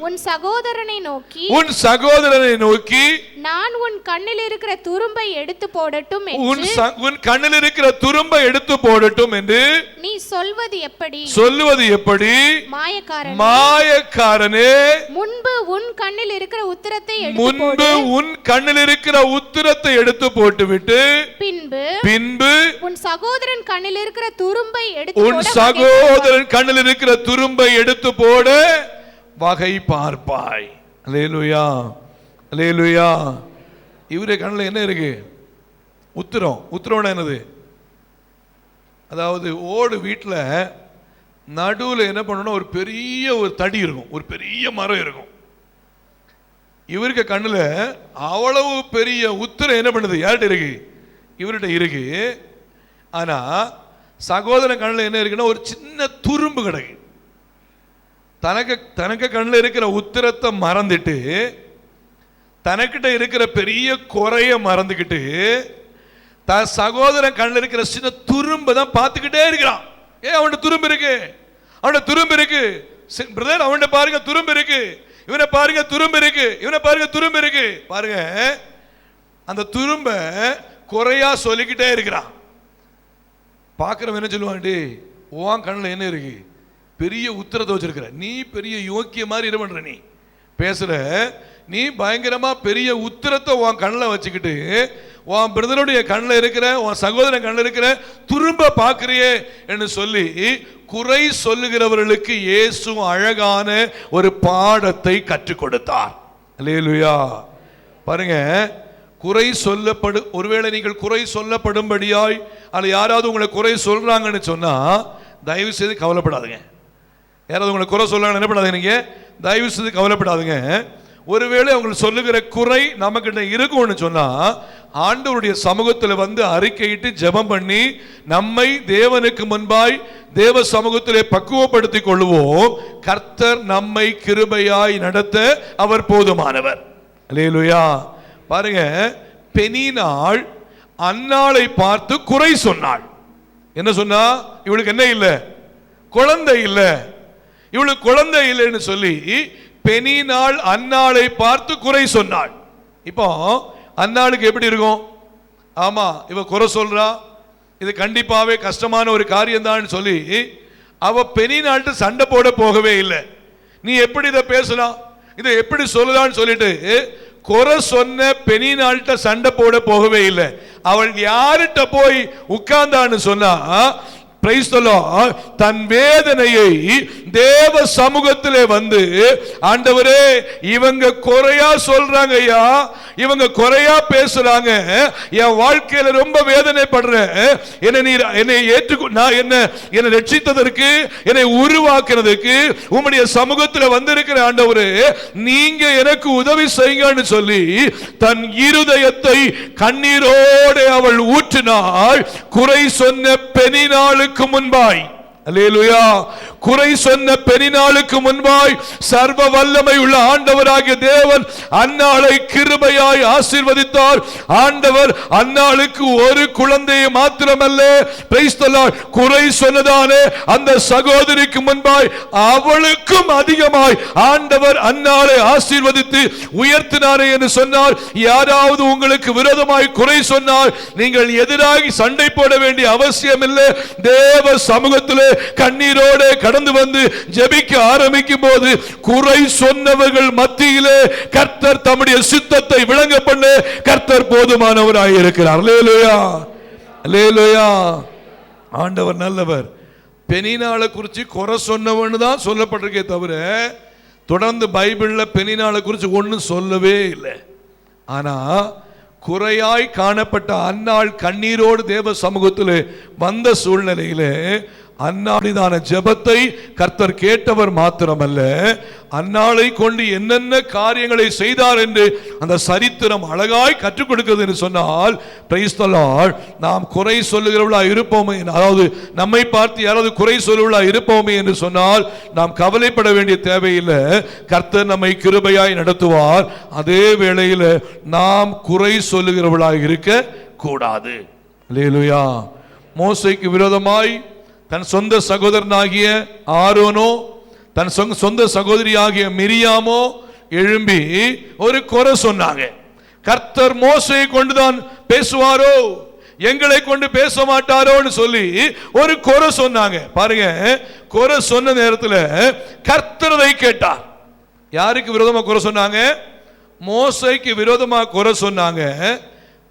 உன் சகோதரனை நோக்கி நான் உன் கண்ணில் இருக்கிற துரும்பை எடுத்து போடட்டும் என்று நீ சொல்வது எப்படி? மாயக்காரனே, முன்பு உன் கண்ணில் இருக்கிற உத்திரத்தை எடுத்து போட்டுவிட்டு பின்பு உன் சகோதரன் கண்ணில் இருக்கிற துரும்பை எடுத்து போட வகை பார்ப்பாய். அல்லேலூயா, அல்லேலூயா. இவரே கண்ணில் என்ன இருக்கு? உத்திரம் என்னது? அதாவது ஓடு வீட்டில் நடுவில் என்ன பண்ணணும், ஒரு பெரிய தடி இருக்கும், ஒரு பெரிய மரம் இருக்கும். இவருக்கு கண்ணில் அவ்வளவு பெரிய உத்திரம் என்ன பண்ணுது? யார்கிட்ட இருக்கு? இவர்கிட்ட இருக்கு. ஆனா சகோதரன் கண்ணில் என்ன இருக்குன்னா ஒரு சின்ன துரும்பு கிடக்கு. தனக்கு கண்ணில் இருக்கிற உத்திரத்தை மறந்துட்டு தனக்கிட்ட இருக்கிற பெரிய குறைய மறந்துக்கிட்டு தன் சகோதரன் கண்ணில் இருக்கிற சின்ன துரும்பை தான் பார்த்துக்கிட்டே இருக்கிறான். அவன்கிட்ட துரும்பு இருக்கு, பிரதர் அவன்கிட்ட பாருங்க துரும்பு இருக்கு, இவனை பாருங்க துரும்பு இருக்கு. பாருங்க, அந்த துரும்ப குறையா சொல்லிக்கிட்டே இருக்கிறான். பார்க்குறவன் என்ன சொல்லுவான்டி, உன் கண்ணில் என்ன இருக்கு? பெரிய உத்திரத்தை வச்சிருக்கிற, நீ பெரிய யோக்கிய மாதிரி என்ன பண்ற, நீ பேசுற, நீ பயங்கரமா பெரிய உத்திரத்தை உன் கண்ணில் வச்சுக்கிட்டு உன் பிரதருடைய கண்ணில் இருக்கிற, உன் சகோதரன் கண்ணில் இருக்கிற துரும்ப பார்க்கிறியே என்று சொல்லி குறை சொல்லுகிறவர்களுக்கு இயேசு அழகான ஒரு பாடத்தை கற்றுக் கொடுத்தார். அல்லேலூயா. பாருங்க, குறை சொல்லப்படு, ஒருவேளை நீங்கள் குறை சொல்லப்படும்படியாய் அல்ல யாராவது உங்களை குறை சொல்றாங்கன்னு சொன்னா தயவு செய்து கவலைப்படாதுங்க. யாராவது உங்களை குறை சொல்றாங்கன்னு என்ன பண்ணாதீங்க, நீங்க தயவு செய்து கவலைப்படாதுங்க. ஒருவேளை அவங்களுக்கு சொல்லுகிற குறை நமக்கிட்ட இருக்கும்னு சொன்னா ஆண்டவருடைய சமூகத்தில் வந்து அறிக்கையிட்டு ஜெபம் பண்ணி நம்மை தேவனுக்கு முன்பாய் தேவ சமூகத்திலே பக்குவப்படுத்திக் கொள்வோம். கர்த்தர் நம்மை கிருபையாய் நடத்த அவர் போதுமானவர். அல்லேலூயா. பாருங்க, பெனினாள் அன்னாளை பார்த்து குறை சொன்னாள். என்ன சொன்னா? இவளுக்கு என்ன இல்லை? குழந்தை இல்லை. இவளுக்கு குழந்தை இல்லைன்னு சொல்லி பெனினாள் அன்னாளை பார்த்து குறை சொன்னாள். இப்போ அன்னாளுக்கு எப்படி இருக்கும்? ஆமா, இவ குறை சொல்றா, இது கண்டிப்பாவே கஷ்டமான ஒரு காரியம் தான் சொல்லி அவ பெனினாள்கிட்ட சண்டை போட போகவே இல்லை. நீ எப்படி இதை பேசலாம், இதை எப்படி சொல்லலான்னு சொல்லிட்டு குறை சொன்ன பெனினாள்கிட்ட சண்டை போட போகவே இல்லை. அவள் யார்கிட்ட போய் உட்கார்ந்தான்னு சொன்னா, பிரைஸ் தி லார்ட், தன் வேதனையை தேவ சமூகத்திலே வந்து, ஆண்டவரே இவங்க குறையா சொல்றாங்க ஐயா, இவங்க குறையா பேசுறாங்க, என் வாழ்க்கையில ரொம்ப வேதனைப்படுறேன், என்னை ஏற்றுக்கொண்டு நான் என்னை ரட்சித்ததற்கு, என்னை உருவாக்குறதுக்கு உம்முடைய சமூகத்தில் வந்திருக்கிற ஆண்டவரே, நீங்க எனக்கு உதவி செய்யுங்கன்னு சொல்லி தன் இருதயத்தை கண்ணீரோடு அவள் ஊற்றினாள். குறை சொன்ன பெனினாளுக்கு முன்பாய். அல்லேலூயா. குறை சொன்ன பெனினாளுக்கு முன்பாய் சர்வ வல்லமை உள்ள ஆண்டவராகிய தேவன் அன்னாளை கிருபையாய் ஆசீர்வதித்தார். ஆண்டவர் அன்னாளுக்கு ஒரு குழந்தையை மாத்திரமல்ல, பிரைஸ் தி லார்ட், குறை சொன்னதானே அந்த சகோதரிக்கு முன்பாய் அவளுக்கும் அதிகமாய் ஆண்டவர் அன்னாளை ஆசீர்வதித்து உயர்த்தினாரே என்று சொன்னார். யாராவது உங்களுக்கு விரோதமாய் குறை சொன்னால் நீங்கள் எதிராகி சண்டை போட வேண்டிய அவசியம் இல்லை. தேவ சமூகத்திலே கண்ணீரோடு கடந்து வந்து ஜெபிக்க ஆரம்பிக்கும் போது குறை சொன்னவர்கள் மத்தியிலே கர்த்தர் தம்முடைய சித்தத்தை விளங்க பண்ண கர்த்தர் போதுமானவராய் இருக்கிறார். அல்லேலூயா, அல்லேலூயா. ஆண்டவர் நல்லவர். பெனினாளை குறித்து குறை சொன்னவன்னு தான் சொல்லப்பட்டிருக்கே தவிர தொடர்ந்து பைபிள்ல பெனினாளை குறித்து ஒன்றும் சொல்லவே இல்லை. ஆனா குறையாய் காணப்பட்ட அன்னாள் கண்ணீரோடு தேவ சமூகத்தில் வந்த சூழ்நிலையிலே அன்னாளிதான ஜெபத்தை கர்த்தர் கேட்டவர் மாத்திரமல்ல, அன்னாளை கொண்டு என்னென்ன காரியங்களை செய்தார் என்று அந்த சரித்திரம் அழகாய் கற்றுக் கொடுக்கிறது என்று சொன்னால், பிரைஸ் தி லார்ட், நாம் குறை சொல்லுகிறவர்களா இருப்போமே, அதாவது நம்மை பார்த்து யாராவது குறை சொல்லுவர்களா இருப்போமே என்று சொன்னால் நாம் கவலைப்பட வேண்டிய தேவையில்லை. கர்த்தர் நம்மை கிருபையாய் நடத்துவார். அதே வேளையில் நாம் குறை சொல்லுகிறவர்களாக இருக்க கூடாது. அல்லேலூயா. மோசேக்கு விரோதமாய் தன் சொந்த சகோதரனாகிய ஆரோனோ தன் சொந்த சகோதரியாகிய மிரியாமோ எழும்பி ஒரு குறை சொன்னாங்க. கர்த்தர் மோசேயை கொண்டுதான் பேசுவாரோ, எங்களை கொண்டு பேச மாட்டாரோன்னு சொல்லி ஒரு குறை சொன்னாங்க. பாருங்க, குறை சொன்ன நேரத்தில் கர்த்தர் அதை கேட்டார். யாருக்கு விரோதமா குறை சொன்னாங்க? மோசேக்கு விரோதமா குறை சொன்னாங்க.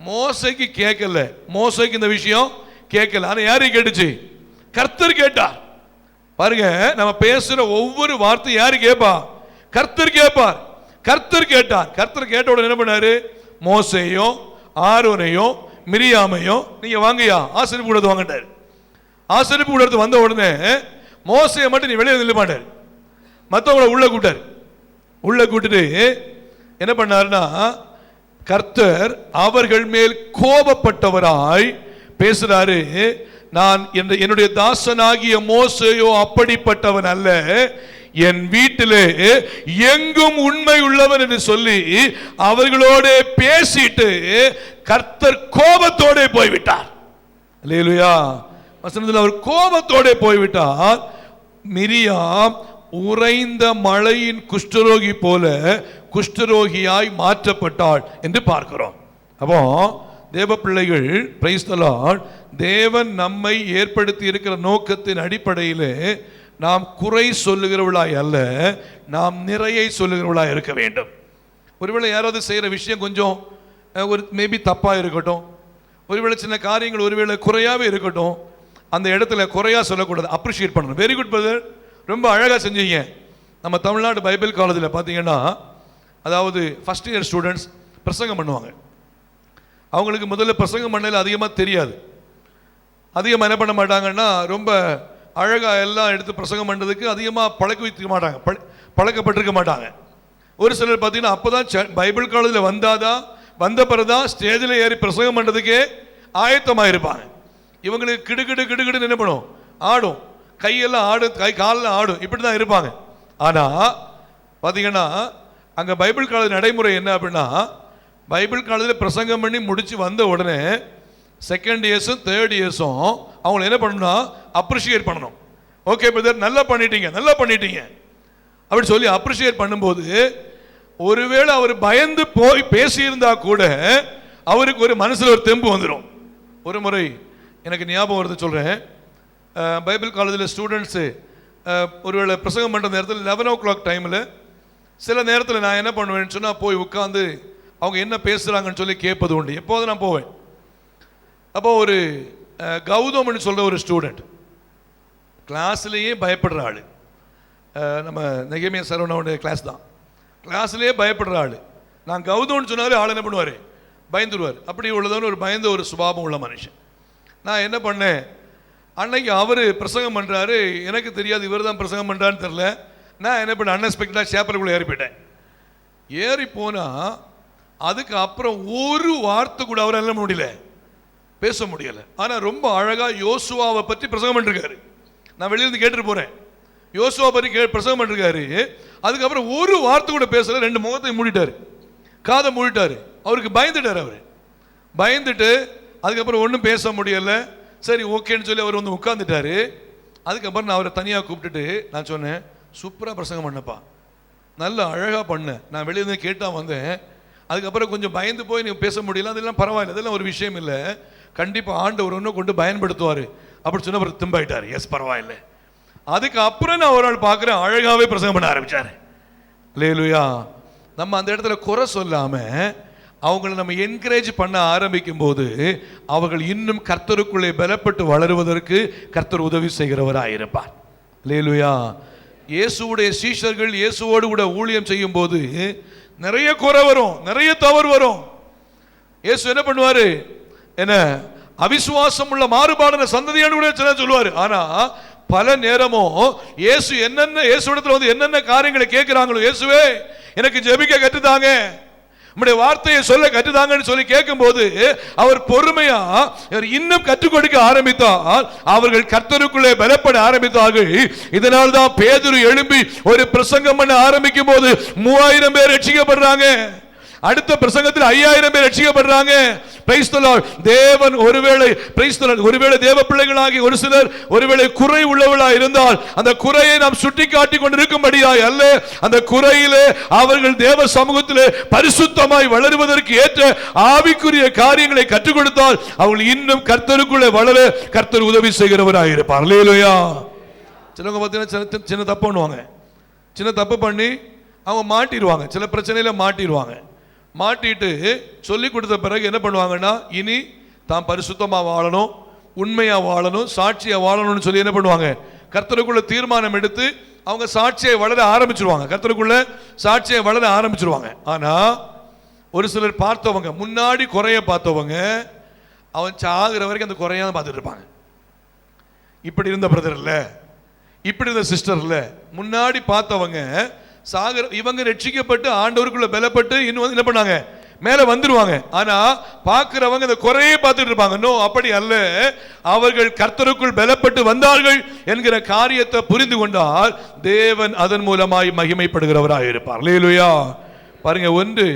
மோசேக்கு கேட்கல, மோசேக்கு இந்த விஷயம் கேட்கல. ஆனா யாருக்கு கேட்டுச்சு? கர்த்தர் கேட்டார். பாருங்க, நம்ம பேசுற ஒவ்வொரு வார்த்தை யாரு கேட்பா? கர்த்தர் கேட்பார். கர்த்தர் கேட்டார். கர்த்தர் கேட்ட உடனே என்ன பண்ணாரு? மோசேயும் ஆரோனையும் மிரியாமையும் நீங்க வாங்கயா ஆசரிப்பு கூடத்து வாங்கிட்டாரு. ஆசரிப்பு கூடத்து வந்த உடனே மோசையை மட்டும் நீ வெளியே நில்ல மாட்டாரு, மற்றவங்களை உள்ள கூட்டாரு. உள்ள கூட்டிட்டு என்ன பண்ணாருன்னா, கர்த்தர் அவர்கள் மேல் கோபப்பட்டவராய் பேசுறாரு. நான் என்னுடைய தாசனாகிய மோசேயோ அப்படிப்பட்டவன் அல்ல, என் வீட்டிலே எங்கும் உண்மை உள்ளவன் என்று சொல்லி அவர்களோட பேசிட்டு கர்த்தர் கோபத்தோட போய்விட்டார். அல்லேலூயா. வசனத்தில் அவர் கோபத்தோட போய்விட்டார். மிரியாம் உறைந்த மழையின் குஷ்டரோகி போல குஷ்டரோகியாய் மாற்றப்பட்டாள் என்று பார்க்கிறோம். அப்போ தேவ பிள்ளைகள், பிரைஸ் தி லார்ட், தேவன் நம்மை ஏற்படுத்தி இருக்கிற நோக்கத்தின் அடிப்படையில் நாம் குறை சொல்லுகிறவர்களாய் அல்ல, நாம் நிறையை சொல்லுகிறவர்களாய் இருக்க வேண்டும். ஒருவேளை யாராவது செய்கிற விஷயம் கொஞ்சம் ஒரு மேபி தப்பாக இருக்கட்டும், ஒருவேளை சின்ன காரியங்கள் ஒருவேளை குறையாகவே இருக்கட்டும், அந்த இடத்துல குறையாக சொல்லக்கூடாது, அப்ரிஷியேட் பண்ணணும். வெரி குட் பிரதர், ரொம்ப அழகாக செஞ்சீங்க. நம்ம தமிழ்நாடு பைபிள் காலேஜில் பார்த்தீங்கன்னா, அதாவது ஃபஸ்ட் இயர் ஸ்டூடெண்ட்ஸ் பிரசங்கம் பண்ணுவாங்க. அவங்களுக்கு முதல்ல பிரசங்கம் பண்ணல அதிகமாக தெரியாது. அதிகமாக என்ன பண்ண மாட்டாங்கன்னா, ரொம்ப அழகாக எல்லாம் எடுத்து பிரசங்கம் பண்ணுறதுக்கு அதிகமாக பழக்க வைக்க மாட்டாங்க, பழக்கப்பட்டிருக்க மாட்டாங்க. ஒரு சிலர் பார்த்தீங்கன்னா அப்போ தான் பைபிள் காலேஜில் வந்த பிறகுதான் ஸ்டேஜில் ஏறி பிரசங்கம் பண்ணுறதுக்கே ஆயத்தமாக இருப்பாங்க. இவங்களுக்கு கிடுகிடுன்னு என்ன பண்ணும்? ஆடும், கையெல்லாம் ஆடும், காலெல்லாம் ஆடும், இப்படி தான் இருப்பாங்க. ஆனால் பார்த்தீங்கன்னா அங்கே பைபிள் காலேஜ் நடைமுறை என்ன அப்படின்னா, பைபிள் காலேஜில் பிரசங்கம் பண்ணி முடித்து வந்த உடனே செகண்ட் இயர்ஸும் தேர்ட் இயர்ஸும் அவங்களை என்ன பண்ணணும்னா அப்ரிஷியேட் பண்ணணும். ஓகே பிரதர், நல்லா பண்ணிட்டீங்க அப்படி சொல்லி அப்ரிஷியேட் பண்ணும்போது, ஒருவேளை அவர் பயந்து போய் பேசியிருந்தா கூட அவருக்கு ஒரு மனசில் ஒரு தெம்பு வந்துடும். ஒரு முறை எனக்கு ஞாபகம் வருது சொல்கிறேன். பைபிள் காலேஜில் ஸ்டூடெண்ட்ஸு ஒருவேளை பிரசங்கம் பண்ணுற நேரத்தில் 11 o'clock டைமில் சில நேரத்தில் நான் என்ன பண்ணுவேன்னு சொன்னால் போய் உட்காந்து அவங்க என்ன பேசுகிறாங்கன்னு சொல்லி கேட்பது உண்டு. எப்போதும் நான் போவேன். அப்போ ஒரு கௌதம்னு சொல்கிற ஒரு ஸ்டூடெண்ட், கிளாஸ்லேயே பயப்படுற ஆள், நம்ம நெகேமியா சரவணனுடைய கிளாஸ் தான், கிளாஸ்லேயே பயப்படுற ஆள். நான் கௌதம்னு சொன்னார், ஆள் என்ன பண்ணுவார்? பயந்துருவார். அப்படி உள்ளதான ஒரு பயந்த ஒரு சுபாவம் உள்ள மனுஷன். நான் என்ன பண்ணேன், அன்னைக்கு அவர் பிரசங்கம் பண்ணுறாரு, எனக்கு தெரியாது இவர் தான் பிரசங்கம் பண்ணுறான்னு தெரில. நான் என்ன பண்ணேன், அன்எக்ஸ்பெக்டடாக சேப்பலுக்குள்ளே ஏறி போயிட்டேன். ஏறி போனால் அதுக்கு அப்புறம் ஒரு வார்த்தை கூட அவர் என்ன முடியல, பேச முடியலை. ஆனால் ரொம்ப அழகாக யோசுவாவை பற்றி பிரசங்கம் பண்ணிருக்காரு. நான் வெளியிருந்து கேட்டுட்டு போகிறேன், யோசுவா பற்றி பிரசங்கம் பண்ணிருக்காரு. அதுக்கப்புறம் ஒரு வார்த்தை கூட பேசல, 2 முகத்தை மூடிட்டார், காதை மூடிட்டார். அவருக்கு பயந்துட்டார். அவர் பயந்துட்டு அதுக்கப்புறம் ஒன்றும் பேச முடியலை. சரி ஓகேன்னு சொல்லி அவர் வந்து உட்காந்துட்டாரு. அதுக்கப்புறம் நான் அவரை தனியாக கூப்பிட்டுட்டு நான் சொன்னேன், சூப்பராக பிரசங்கம் பண்ணப்பா, நல்ல அழகாக பண்ணேன், நான் வெளியிருந்து கேட்டால் வந்தேன். அதுக்கப்புறம் கொஞ்சம் பயந்து போய் நீ பேச முடியல, அதெல்லாம் பரவாயில்ல, அதெல்லாம் ஒரு விஷயம் இல்லை, கண்டிப்பாக ஆண்டவர் ஒன்று கொண்டு பயன்படுத்துவார் அப்படி சொன்ன அவர் திம்பாயிட்டார். எஸ் பரவாயில்ல. அதுக்கு அப்புறம் நான் ஒரு ஆள் பார்க்குறேன், அழகாவே பிரசங்கம் பண்ண ஆரம்பிச்சாரு. அல்லேலூயா. நம்ம அந்த இடத்துல குறை சொல்லாம அவங்களை நம்ம என்கரேஜ் பண்ண ஆரம்பிக்கும் போது அவர்கள் இன்னும் கர்த்தருக்குள்ளே பலப்பட்டு வளருவதற்கு கர்த்தர் உதவி செய்கிறவராக இருப்பார். அல்லேலூயா. இயேசுவுடைய சீஷர்கள் இயேசுவோடு கூட ஊழியம் செய்யும் போது நிறைய குறை வரும், நிறைய தவறு வரும். இயேசு என்ன பண்ணுவாரு, என்ன அவிசுவாசம் உள்ள மாறுபாடான சந்ததியானு கூட சொல்லுவாரு. ஆனா பல நேரமும் இயேசு இயேசுவிடத்துல வந்து என்னென்ன காரியங்களை கேட்கிறாங்களோ, இயேசுவே எனக்கு ஜெபிக்க கற்றுதாங்க, உம்முடைய வார்த்தையை சொல்ல கற்றுதாங்கன்னு சொல்லி கேட்கும் போது அவர் பொறுமையா இன்னும் கற்றுக் கொடுக்க ஆரம்பித்தால் அவர்கள் கர்த்தருக்குள்ளே பலப்பட ஆரம்பித்தார்கள். இதனால் தான் பேதுரு எழும்பி ஒரு பிரசங்கம் பண்ண ஆரம்பிக்கும் போது 3000 பேர் ரட்சிக்கப்படுறாங்க. அடுத்த பிரசங்கத்தில் 5000 பேர் ரட்சிக்கப்படுறாங்க. Price the Lord. தேவன் ஒருவேளை பிரைஸ் தி லார்ட் ஒருவேளை தேவ பிள்ளைகளாகி ஒரு சிலர் ஒருவேளை குறை உள்ளவர்களாக இருந்தால் அந்த குறையை நாம் சுட்டிக்காட்டி கொண்டிருக்கும்படியாய் அல்ல, அந்த குறையிலே அவர்கள் தேவ சமூகத்திலே பரிசுத்தமாய் வளருவதற்கு ஏற்ற ஆவிக்குரிய காரியங்களை கற்றுக் கொடுத்தால் அவர்கள் இன்னும் கர்த்தருக்குள்ளே வளர கர்த்தர் உதவி செய்கிறவராக இருப்பார். அல்லேலூயா. சிலவங்க பார்த்தீங்கன்னா சின்ன தப்பு பண்ணுவாங்க, சின்ன தப்பு பண்ணி அவங்க மாட்டிடுவாங்க, சில பிரச்சனையில மாட்டிடுவாங்க. மாட்டிட்டு சொல்லி கொடுத்த பிறகு என்ன பண்ணுவாங்கன்னா, இனி தான் பரிசுத்தமாக வாழணும், உண்மையாக வாழணும், சாட்சியாக வாழணும்னு சொல்லி என்ன பண்ணுவாங்க, கர்த்தருக்குள்ள தீர்மானம் எடுத்து அவங்க சாட்சியை வளர ஆரம்பிச்சிருவாங்க, கர்த்தருக்குள்ள சாட்சியை வளர ஆரம்பிச்சிருவாங்க. ஆனால் ஒரு சிலர் பார்த்தவங்க, முன்னாடி குறைய பார்த்தவங்க அவன் சாகிற வரைக்கும் அந்த குறையாக பார்த்துட்டு இருப்பாங்க. இப்படி இருந்த பிரதர் இல்லை, இப்படி இருந்த சிஸ்டர் இல்லை, முன்னாடி பார்த்தவங்க சாகர இவங்க ரட்சிக்கப்பட்டு ஆண்டவருக்குள்ள பலப்பட்டு இன்னும் வந்து என்ன பண்ணாங்க, மேல வந்துருவாங்க. ஆனா பார்க்கிறவங்க அந்த குறையே பார்த்துட்டு இருப்பாங்க. நோ, அப்படி அல்ல. அவர்கள் கர்த்தருக்குள் பலப்பட்டு வந்தார்கள் என்கிற காரியத்தை புரிந்து கொண்டால் தேவன் அதன் மூலமாய் மகிமைப்படுகிறவராக இருப்பார். அல்லேலூயா. பாருங்க, ஒன்று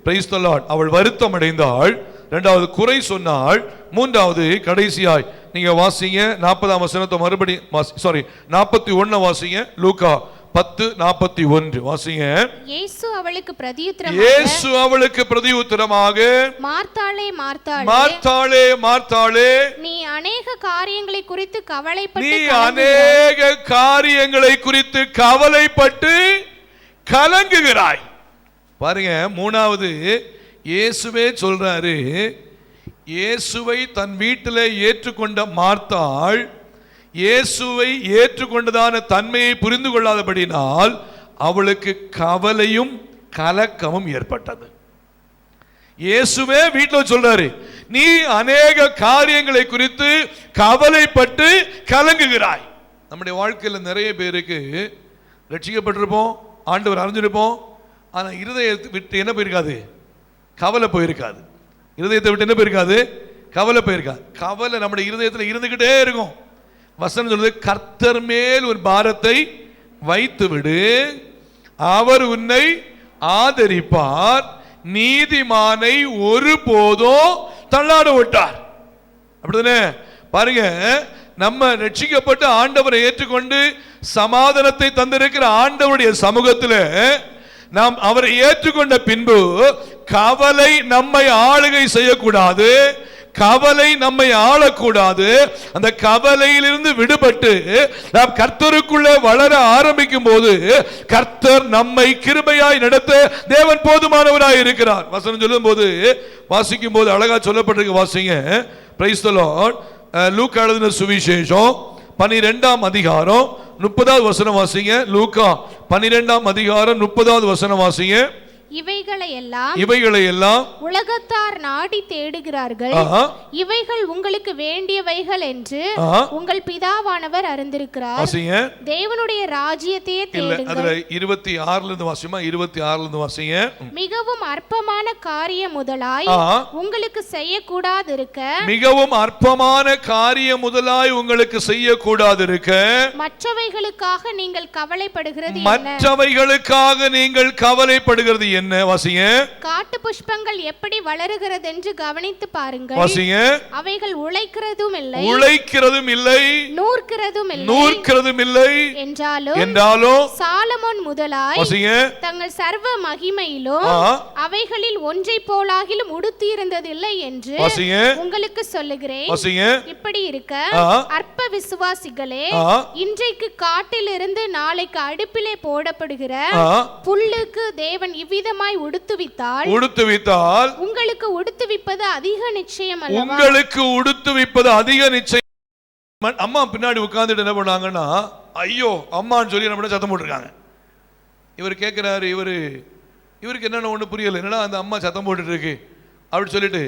பிரைஸ் தி லார்ட், அவள் வருத்தம் அடைந்தாள், இரண்டாவது குறை சொன்னாள், மூன்றாவது கடைசியாய் நீங்க வாசிங்க 40ஆம் வசனத்தை மறுபடி 41 வாசிங்க, லூக்கா 10:41 வாசிங்க. இயேசு அவளுக்கு பிரதியுத்தரமாக மார்த்தாளே மார்த்தாளே மார்த்தாளே மார்த்தாளே, நீ அநேக காரியங்களை குறித்து கவலைப்பட்டு கலங்குகிறாய். பாருங்க, மூணாவது இயேசுவே சொல்றாரு, இயேசுவை தன் வீட்டிலே ஏற்றுக்கொண்ட மார்த்தாள் இயேசுவை ஏற்றுக்கொண்டதான தன்மையை புரிந்து கொள்ளாதபடினால் அவளுக்கு கவலையும் கலக்கமும் ஏற்பட்டது. இயேசுவே வீட்டில் சொல்றாரு, நீ அநேக காரியங்களை குறித்து கவலைப்பட்டு கலங்குகிறாய். நம்முடைய வாழ்க்கையில் நிறைய பேருக்கு ரட்சிக்கப்பட்டிருப்போம், ஆண்டவர் அறிஞ்சிருப்போம், ஆனா இருதயத்தை விட்டு என்ன போயிருக்காது, கவலை போயிருக்காது. இருதயத்தை விட்டு என்ன போயிருக்காது, கவலை போயிருக்காது. கவலை நம்முடைய இருதயத்தில் இருந்துகிட்டே இருக்கும். வசனம் சொல்றது, கர்த்தர் மேல் ஒரு பாரத்தை வைத்து விடு, அவர் உன்னை ஆதரிப்பார், நீதிமானை ஒருபோதும் தள்ளாட விட்டார். அப்படிதானே? பாருங்க, நம்ம ரட்சிக்கப்பட்டு ஆண்டவரை ஏற்றுக்கொண்டு சமாதானத்தை தந்திருக்கிற ஆண்டவருடைய சமூகத்தில் நாம் அவரை ஏற்றுக்கொண்ட பின்பு கவலை நம்மை ஆளுகை செய்யக்கூடாது, கவலை நம்மை ஆளக்கூடாது. அந்த கவலையிலிருந்து விடுபட்டு நாம் கர்த்தருக்குள்ளே வளர ஆரம்பிக்கும் போது கர்த்தர் நம்மை கிருபையாய் நடத்த தேவன் போதுமானவராய் இருக்கிறார். வசனம் சொல்லும் போது வாசிக்கும் போது அழகா சொல்லப்பட்டிருக்கு, வாசிங்க. Price the Lord. லூக்கா எழுதின சுவிசேஷம் 12ஆம் அதிகாரம் 30வது வசனம் வாசிங்க. லூக்கா 12ஆம் அதிகாரம் 30வது வசனம் வாசிங்க. இவைகளையெல்லாம் உலகத்தார் நாடி தேடுகிறார்கள், இவைகள் உங்களுக்கு வேண்டியவைகள் என்று உங்கள் பிதாவானவர் அறிந்திருக்கிறார். தேவனுடைய ராஜ்யத்தையே தேடுங்கள். 26ல இருந்து வாசிமா, 26ல இருந்து வாசிங்க. மிகவும் அற்பமான காரியம் முதலாய் உங்களுக்கு செய்யக்கூடாதிருக்க, மிகவும் அற்பமான காரியம் முதலாய் உங்களுக்கு செய்யக்கூடாதிருக்க மற்றவைகளுக்காக நீங்கள் கவலைப்படுகிறது மற்றவைகளுக்காக நீங்கள் கவலைப்படுகிறது என்ன? வாசிங்க. காட்டு புஷ்பங்கள் எப்படி வளருகிறது என்று கவனித்து பாருங்கள். வாசிங்க. அவைகள் உழைக்கிறதும் இல்லை, நூற்கிறதும் இல்லை என்றாலும் சாலமோன் முதலாய் வாசிங்க தங்கள் சர்வ மகிமையிலும் அவைகளில் ஒன்றை போலாகிலும் உடுத்தி இருந்ததில்லை என்று உங்களுக்கு சொல்லுகிறேன். இப்படி இருக்க அற்ப விசுவாசிகளே, இன்றைக்கு காட்டிலிருந்து நாளைக்கு அடுப்பிலே போடப்படுகிற புல்லுக்கு தேவன் இவ்விதமாய் உடுத்துவித்தால் உங்களுக்கு உடுத்துவிப்பது அதிக நிச்சயம் அல்லவா? உங்களுக்கு உடுத்துவிப்பது அதிக நிச்சயம். அம்மா பின்னாடி உட்கார்ந்துட்டு என்ன பண்ணாங்கன்னா, ஐயோ அம்மான்னு சொல்லி நம்ம சத்தம் போட்டுருக்காங்க. இவர் கேட்கிறாரு, இவருக்கு என்னென்ன ஒண்ணு புரியல, என்னடா அந்த அம்மா சத்தம் போட்டுட்டு இருக்கு அப்படி சொல்லிட்டு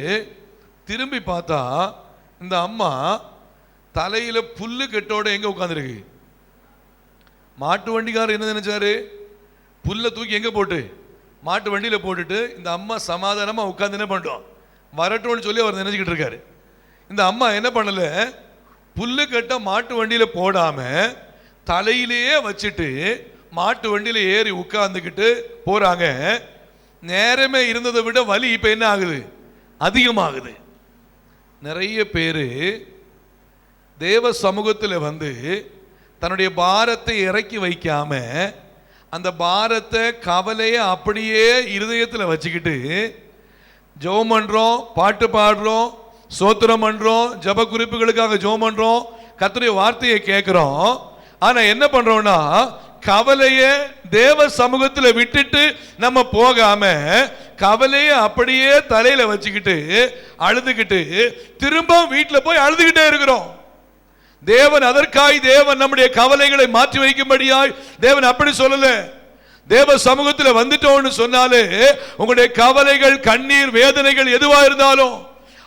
திரும்பி பார்த்தா இந்த அம்மா தலையில புல்லு கெட்டோட எங்க உட்கார்ந்துருக்கு. மாட்டு வண்டிக்காரர் என்ன நினைச்சாரு, புல்லை தூக்கி எங்க போட்டு மாட்டு வண்டியில போட்டுட்டு இந்த அம்மா சமாதானமா உட்கார்ந்து என்ன பண்ணிட்டோம் வரட்டும்னு சொல்லி அவர் நினைச்சுக்கிட்டு இருக்காரு. இந்த அம்மா என்ன பண்ணல, புல்லு கட்ட மாட்டு வண்டியில போடாம தலையிலேயே வச்சுட்டு மாட்டு வண்டியில ஏறி உட்கார்ந்துக்கிட்டு போறாங்க. நேரமே இருந்ததை விட வலி இப்ப என்ன ஆகுது, அதிகமாகுது. நிறைய பேரு தேவ சமூகத்தில் வந்து தன்னுடைய பாரத்தை இறக்கி வைக்காம அந்த பாரத்தை கவலையை அப்படியே இருதயத்தில் வச்சுக்கிட்டு ஜெபம் பண்றோம், பாட்டு பாடுறோம், சோத்திரம் பண்றோம், ஜப குறிப்புகளுக்காக ஜெபம் பண்றோம், கர்த்தருடைய வார்த்தையை கேட்கிறோம். ஆனா என்ன பண்றோம்னா, கவலையை தேவ சமூகத்தில் விட்டுட்டு நம்ம போகாம கவலையை அப்படியே தலையில வச்சுக்கிட்டு அழுதுகிட்டு திரும்ப வீட்டில் போய் அழுதுகிட்டே இருக்கிறோம். தேவன் அதற்காய் தேவன் நம்முடைய கவலைகளை மாற்றி வைக்கும்படியாய் தேவன் அப்படி சொல்லல. தேவ சமூகத்தில் வந்துட்டோம்னு சொன்னாலே உங்களுடைய கவலைகள், கண்ணீர், வேதனைகள் எதுவா இருந்தாலும்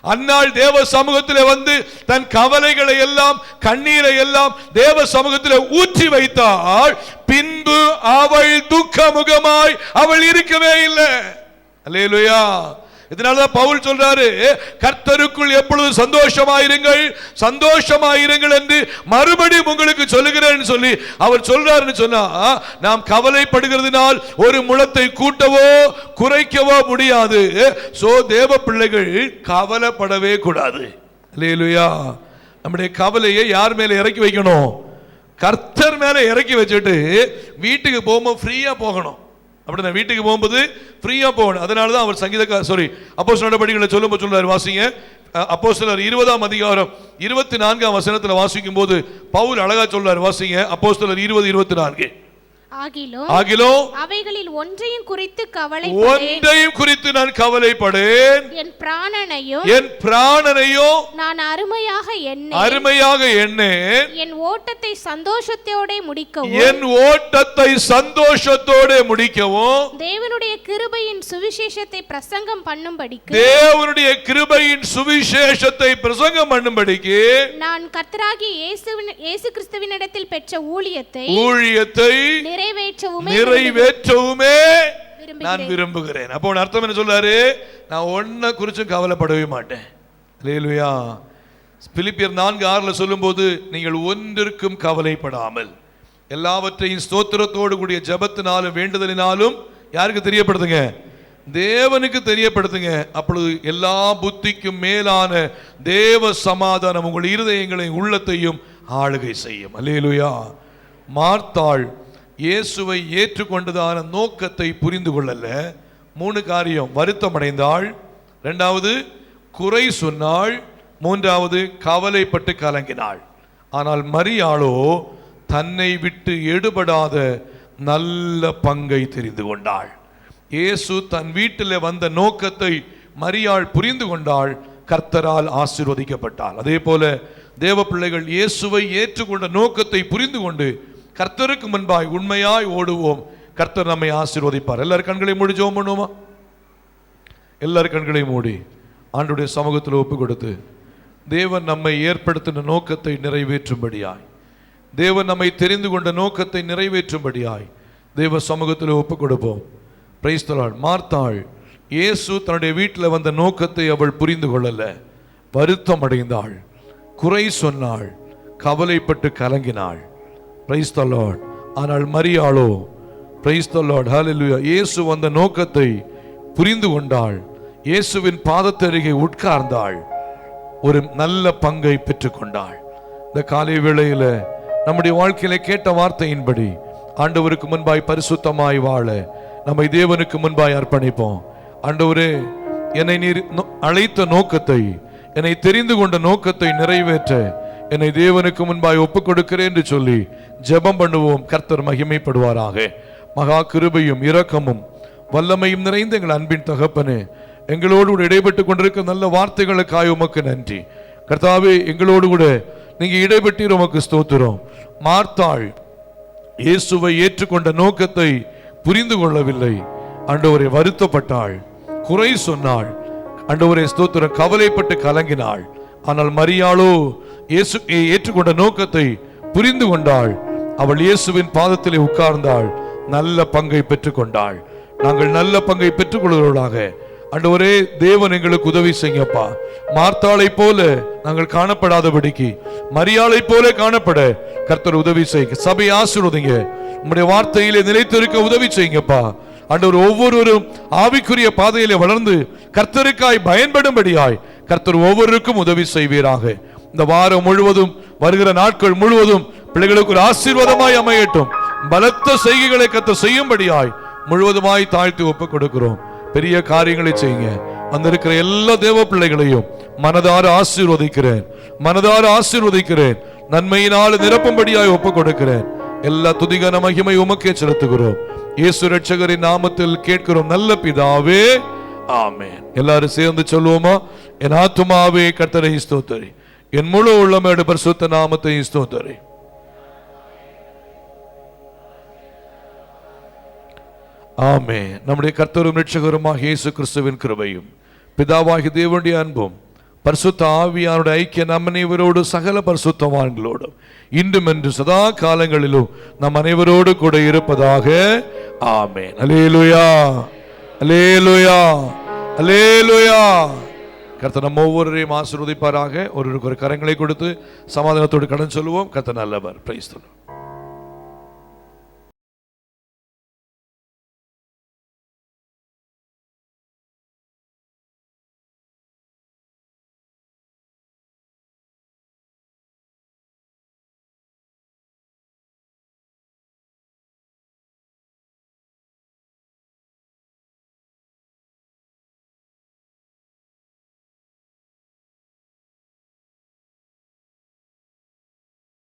அந்நாள் தேவ சமூகத்தில் வந்து தன் கவலைகளை எல்லாம், கண்ணீரை எல்லாம் தேவ சமூகத்தில் ஊற்றி வைத்தாள். பின்பு அவள் துக்க முகமாய் அவள் இருக்கவே இல்லை. அல்லேலூயா. இதனாலதான் பவுல் சொல்றாரு, கர்த்தருக்குள் எப்பொழுது சந்தோஷமாயிருங்கள் என்று மறுபடியும் உங்களுக்கு சொல்லுகிறேன் சொல்லி அவர் சொல்றாருன்னு சொன்னா, நாம் கவலைப்படுகிறதுனால் ஒரு முழத்தை கூட்டவோ குறைக்கவோ முடியாது. சோ தேவ பிள்ளைகள் கவலைப்படவே கூடாது. அல்லேலூயா. நம்முடைய கவலையை யார் மேல இறக்கி வைக்கணும்? கர்த்தர் மேல இறக்கி வச்சுட்டு வீட்டுக்கு போகும்போது ஃப்ரீயா போகணும். அப்படி நான் வீட்டுக்கு போகும்போது ஃப்ரீயா போகணும். அதனால தான் அவர் அப்போஸ்தலர் நடபடிகளை சொல்லும்போது சொல்றாரு, வாசிங்க. அப்போஸ்தலர் 20ஆம் அதிகாரம் 24ஆம் வசனத்துல வாசிக்கும் போது பவுல் அழகா சொல்றாரு. வாசிங்க அப்போஸ்தலர் 20:24. ஆகிலும் அவைகளில் ஒன்றையும் குறித்து நான் கவலைப்படேன். என் பிராணனையும் நான் அருமையாக எண்ணேன். என் ஓட்டத்தை சந்தோஷத்தோட முடிக்கவும் தேவனுடைய கிருபையின் சுவிசேஷத்தை பிரசங்கம் பண்ணும்படிக்கு நான் கர்த்தராகிய இயேசு கிறிஸ்துவினிடத்தில் பெற்ற ஊழியத்தை நிறைவேற்றவுமே நான் விரும்புகிறேன். அப்போ அர்த்தம் என்ன சொல்றாரு? நான் ஒன்ன குறிச்சும் கவலைப்படவே மாட்டேன். அல்லேலூயா. பிலிப்பியர் 4:6 சொல்லும்போது, நீங்கள் ஒன்றிற்கும் கவலைப்படாமல் எல்லாவற்றையும் ஸ்தோத்திரத்தோடு கூடிய ஜெபத்தினாலும் வேண்டுதலினாலும் யாருக்கு தெரியப்படுத்துங்க? தேவனுக்கு தெரியப்படுத்துங்க. அப்பொழுது எல்லா புத்திக்கும் மேலான தேவ சமாதானம் உங்கள் இருதயங்களையும் உள்ளத்தையும் ஆளுகை செய்யும். அல்லேலூயா. மார்த்தாள் இயேசுவை ஏற்றுக்கொண்டதான நோக்கத்தை புரிந்து கொள்ளல. 3 காரியம்: வருத்தம் அடைந்தாள், 2வது குறை சொன்னாள், 3வது கவலைப்பட்டு கலங்கினாள். ஆனால் மரியாளோ தன்னை விட்டு எடுபடாத நல்ல பங்கை தெரிந்து கொண்டாள். இயேசு தன் வீட்டில் வந்த நோக்கத்தை மரியாள் புரிந்து கொண்டாள், கர்த்தரால் ஆசீர்வதிக்கப்பட்டாள். அதே போல தேவ பிள்ளைகள் இயேசுவை ஏற்றுக்கொண்ட நோக்கத்தை புரிந்து கொண்டு கர்த்தருக்கு முன்பாய் உண்மையாய் ஓடுவோம். கர்த்தர் நம்மை ஆசீர்வதிப்பார். எல்லாரும் கண்களை மூடி ஜெபம் பண்ணுவோமா? எல்லாரும் கண்களை மூடி ஆண்டவருடைய சமூகத்தில் ஒப்பு கொடுத்து தேவன் நம்மை ஏற்படுத்தின நோக்கத்தை நிறைவேற்றும்படியாய், தேவன் நம்மை தெரிந்து கொண்ட நோக்கத்தை நிறைவேற்றும்படியாய் தேவ சமூகத்தில் ஒப்பு கொடுப்போம். Praise the lord. மார்த்தாள் இயேசு தன்னுடைய வீட்டில் வந்த நோக்கத்தை அவள் புரிந்து கொள்ளல. வருத்தம் அடைந்தாள், குறை சொன்னாள், கவலைப்பட்டு கலங்கினாள். Price the Lord. ஆனால் மரியாளோ Praise the Lord. Hallelujah. இயேசு வந்த நோக்கத்தை புரிந்து கொண்டாள். இயேசுவின் பாதத்தருகே உட்கார்ந்தாள். ஒரு நல்ல பங்கை பெற்றுக்கொண்டாள். இந்த காலை வேளையில நம்முடைய வாழ்க்கையில கேட்ட வார்த்தையின்படி ஆண்டவருக்கு முன்பாய் பரிசுத்தமாய் வாழ நம்மை தேவனுக்கு முன்பாய் அர்ப்பணிப்போம். ஆண்டவரே, என்னை நீர் அழைத்த நோக்கத்தை, என்னை தெரிந்து கொண்ட நோக்கத்தை நிறைவேற்ற என்னை தேவனுக்கு முன்பாய் ஒப்புக் கொடுக்கிறேன் என்று சொல்லி ஜெபம் பண்ணுவோம். கர்த்தர் மகிமைப்படுவாராக. மகா கிருபையும் இரக்கமும் வல்லமையும் நிறைந்த எங்கள் அன்பின் தகப்பனே, எங்களோடு கூட இடைப்பட்டு கொண்டிருக்க நல்ல வார்த்தைகளுக்காய் உமக்கு நன்றி. கர்த்தாவே, எங்களோடு கூட நீங்க இடைப்பட்டீர், உமக்கு ஸ்தோத்திரம். மார்த்தாள் இயேசுவை ஏற்றுக்கொண்ட நோக்கத்தை புரிந்து கொள்ளவில்லை. ஆண்டவரை வருத்தப்பட்டாள், குறை சொன்னாள். ஆண்டவரே ஸ்தோத்திரம், கவலைப்பட்டு கலங்கினாள். ஆனால் மரியாளோ இயேசு ஏற்றுக்கொண்ட நோக்கத்தை புரிந்து கொண்டாள். அவள் இயேசுவின் பாதத்திலே உட்கார்ந்தாள், நல்ல பங்கை பெற்றுக்கொண்டாள். நாங்கள் நல்ல பங்கை பெற்றுக் கொள்கிறவர்களாக ஆண்டவரே, தேவன் எங்களுக்கு உதவி செய்யப்பா. மார்த்தாளை போல நாங்கள் காணப்படாதபடிக்கு மரியாளை போல காணப்பட கர்த்தர் உதவி செய்யுங்க. சபை ஆசீர்வதிங்க. உம்முடைய வார்த்தையிலே நிலைத்திருக்க உதவி செய்யுங்கப்பா. ஆண்டவர் ஒவ்வொருவரும் ஆவிக்குரிய பாதையிலே வளர்ந்து கர்த்தருக்காய் பயன்படும்படியாய் கர்த்தர் ஒவ்வொருவருக்கும் உதவி செய்வீராக. இந்த வாரம் முழுவதும், வருகிற நாட்கள் முழுவதும் பிள்ளைகளுக்கு ஒரு ஆசீர்வாதமாய் அமையட்டும். பலத்த செய்கைகளை கர்த்தர் செய்யும்படியாய் முழுவதுமாய் தாழ்த்தி ஒப்புக் கொடுக்கிறோம். பெரிய காரியங்களை செய்யுங்க. வந்திருக்கிற எல்லா தேவ பிள்ளைகளையும் மனதார ஆசீர்வதிக்கிறேன், மனதார ஆசீர்வதிக்கிறேன். நன்மையினால் நிரப்பும்படியாய் ஒப்புக் கொடுக்கிறேன். எல்லா துதிகன மகிமை உமக்கே செலுத்துகிறோம். இயேசு ரட்சகரின் நாமத்தில் கேட்கிறோம் நல்ல பிதாவே, ஆமென். எல்லாரும் சேர்ந்து சொல்லுவோமா? என் ஆத்துமாவே கர்த்தரை ஸ்தோத்திரி, என் முழு உள்ளமேடு பரிசுத்த நாமத்தை ஸ்தோத்திரி. ஆமென். நம்முடைய கர்த்தரும் இரட்சகருமாக இயேசு கிறிஸ்துவின் கிருபையும் பிதாவாகி தேவனுடைய அன்பும் பரிசுத்த ஆவியானுடைய ஐக்கிய நம் அனைவரோடு சகல பரிசுத்தவான்களோடும் இன்றும் என்று சதா காலங்களிலும் நம் அனைவரோடு கூட இருப்பதாக. ஆமென். அல்லேலூயா, அல்லேலூயா, அல்லேலூயா. கர்த்தர் நம்ம ஒவ்வொருவரையும் ஆசீர்வதிப்பாராக. ஒருவருக்கு ஒரு கரங்களை கொடுத்து சமாதானத்தோடு கடன் சொல்லுவோம். கர்த்தர் நல்லவர். Price the Lord.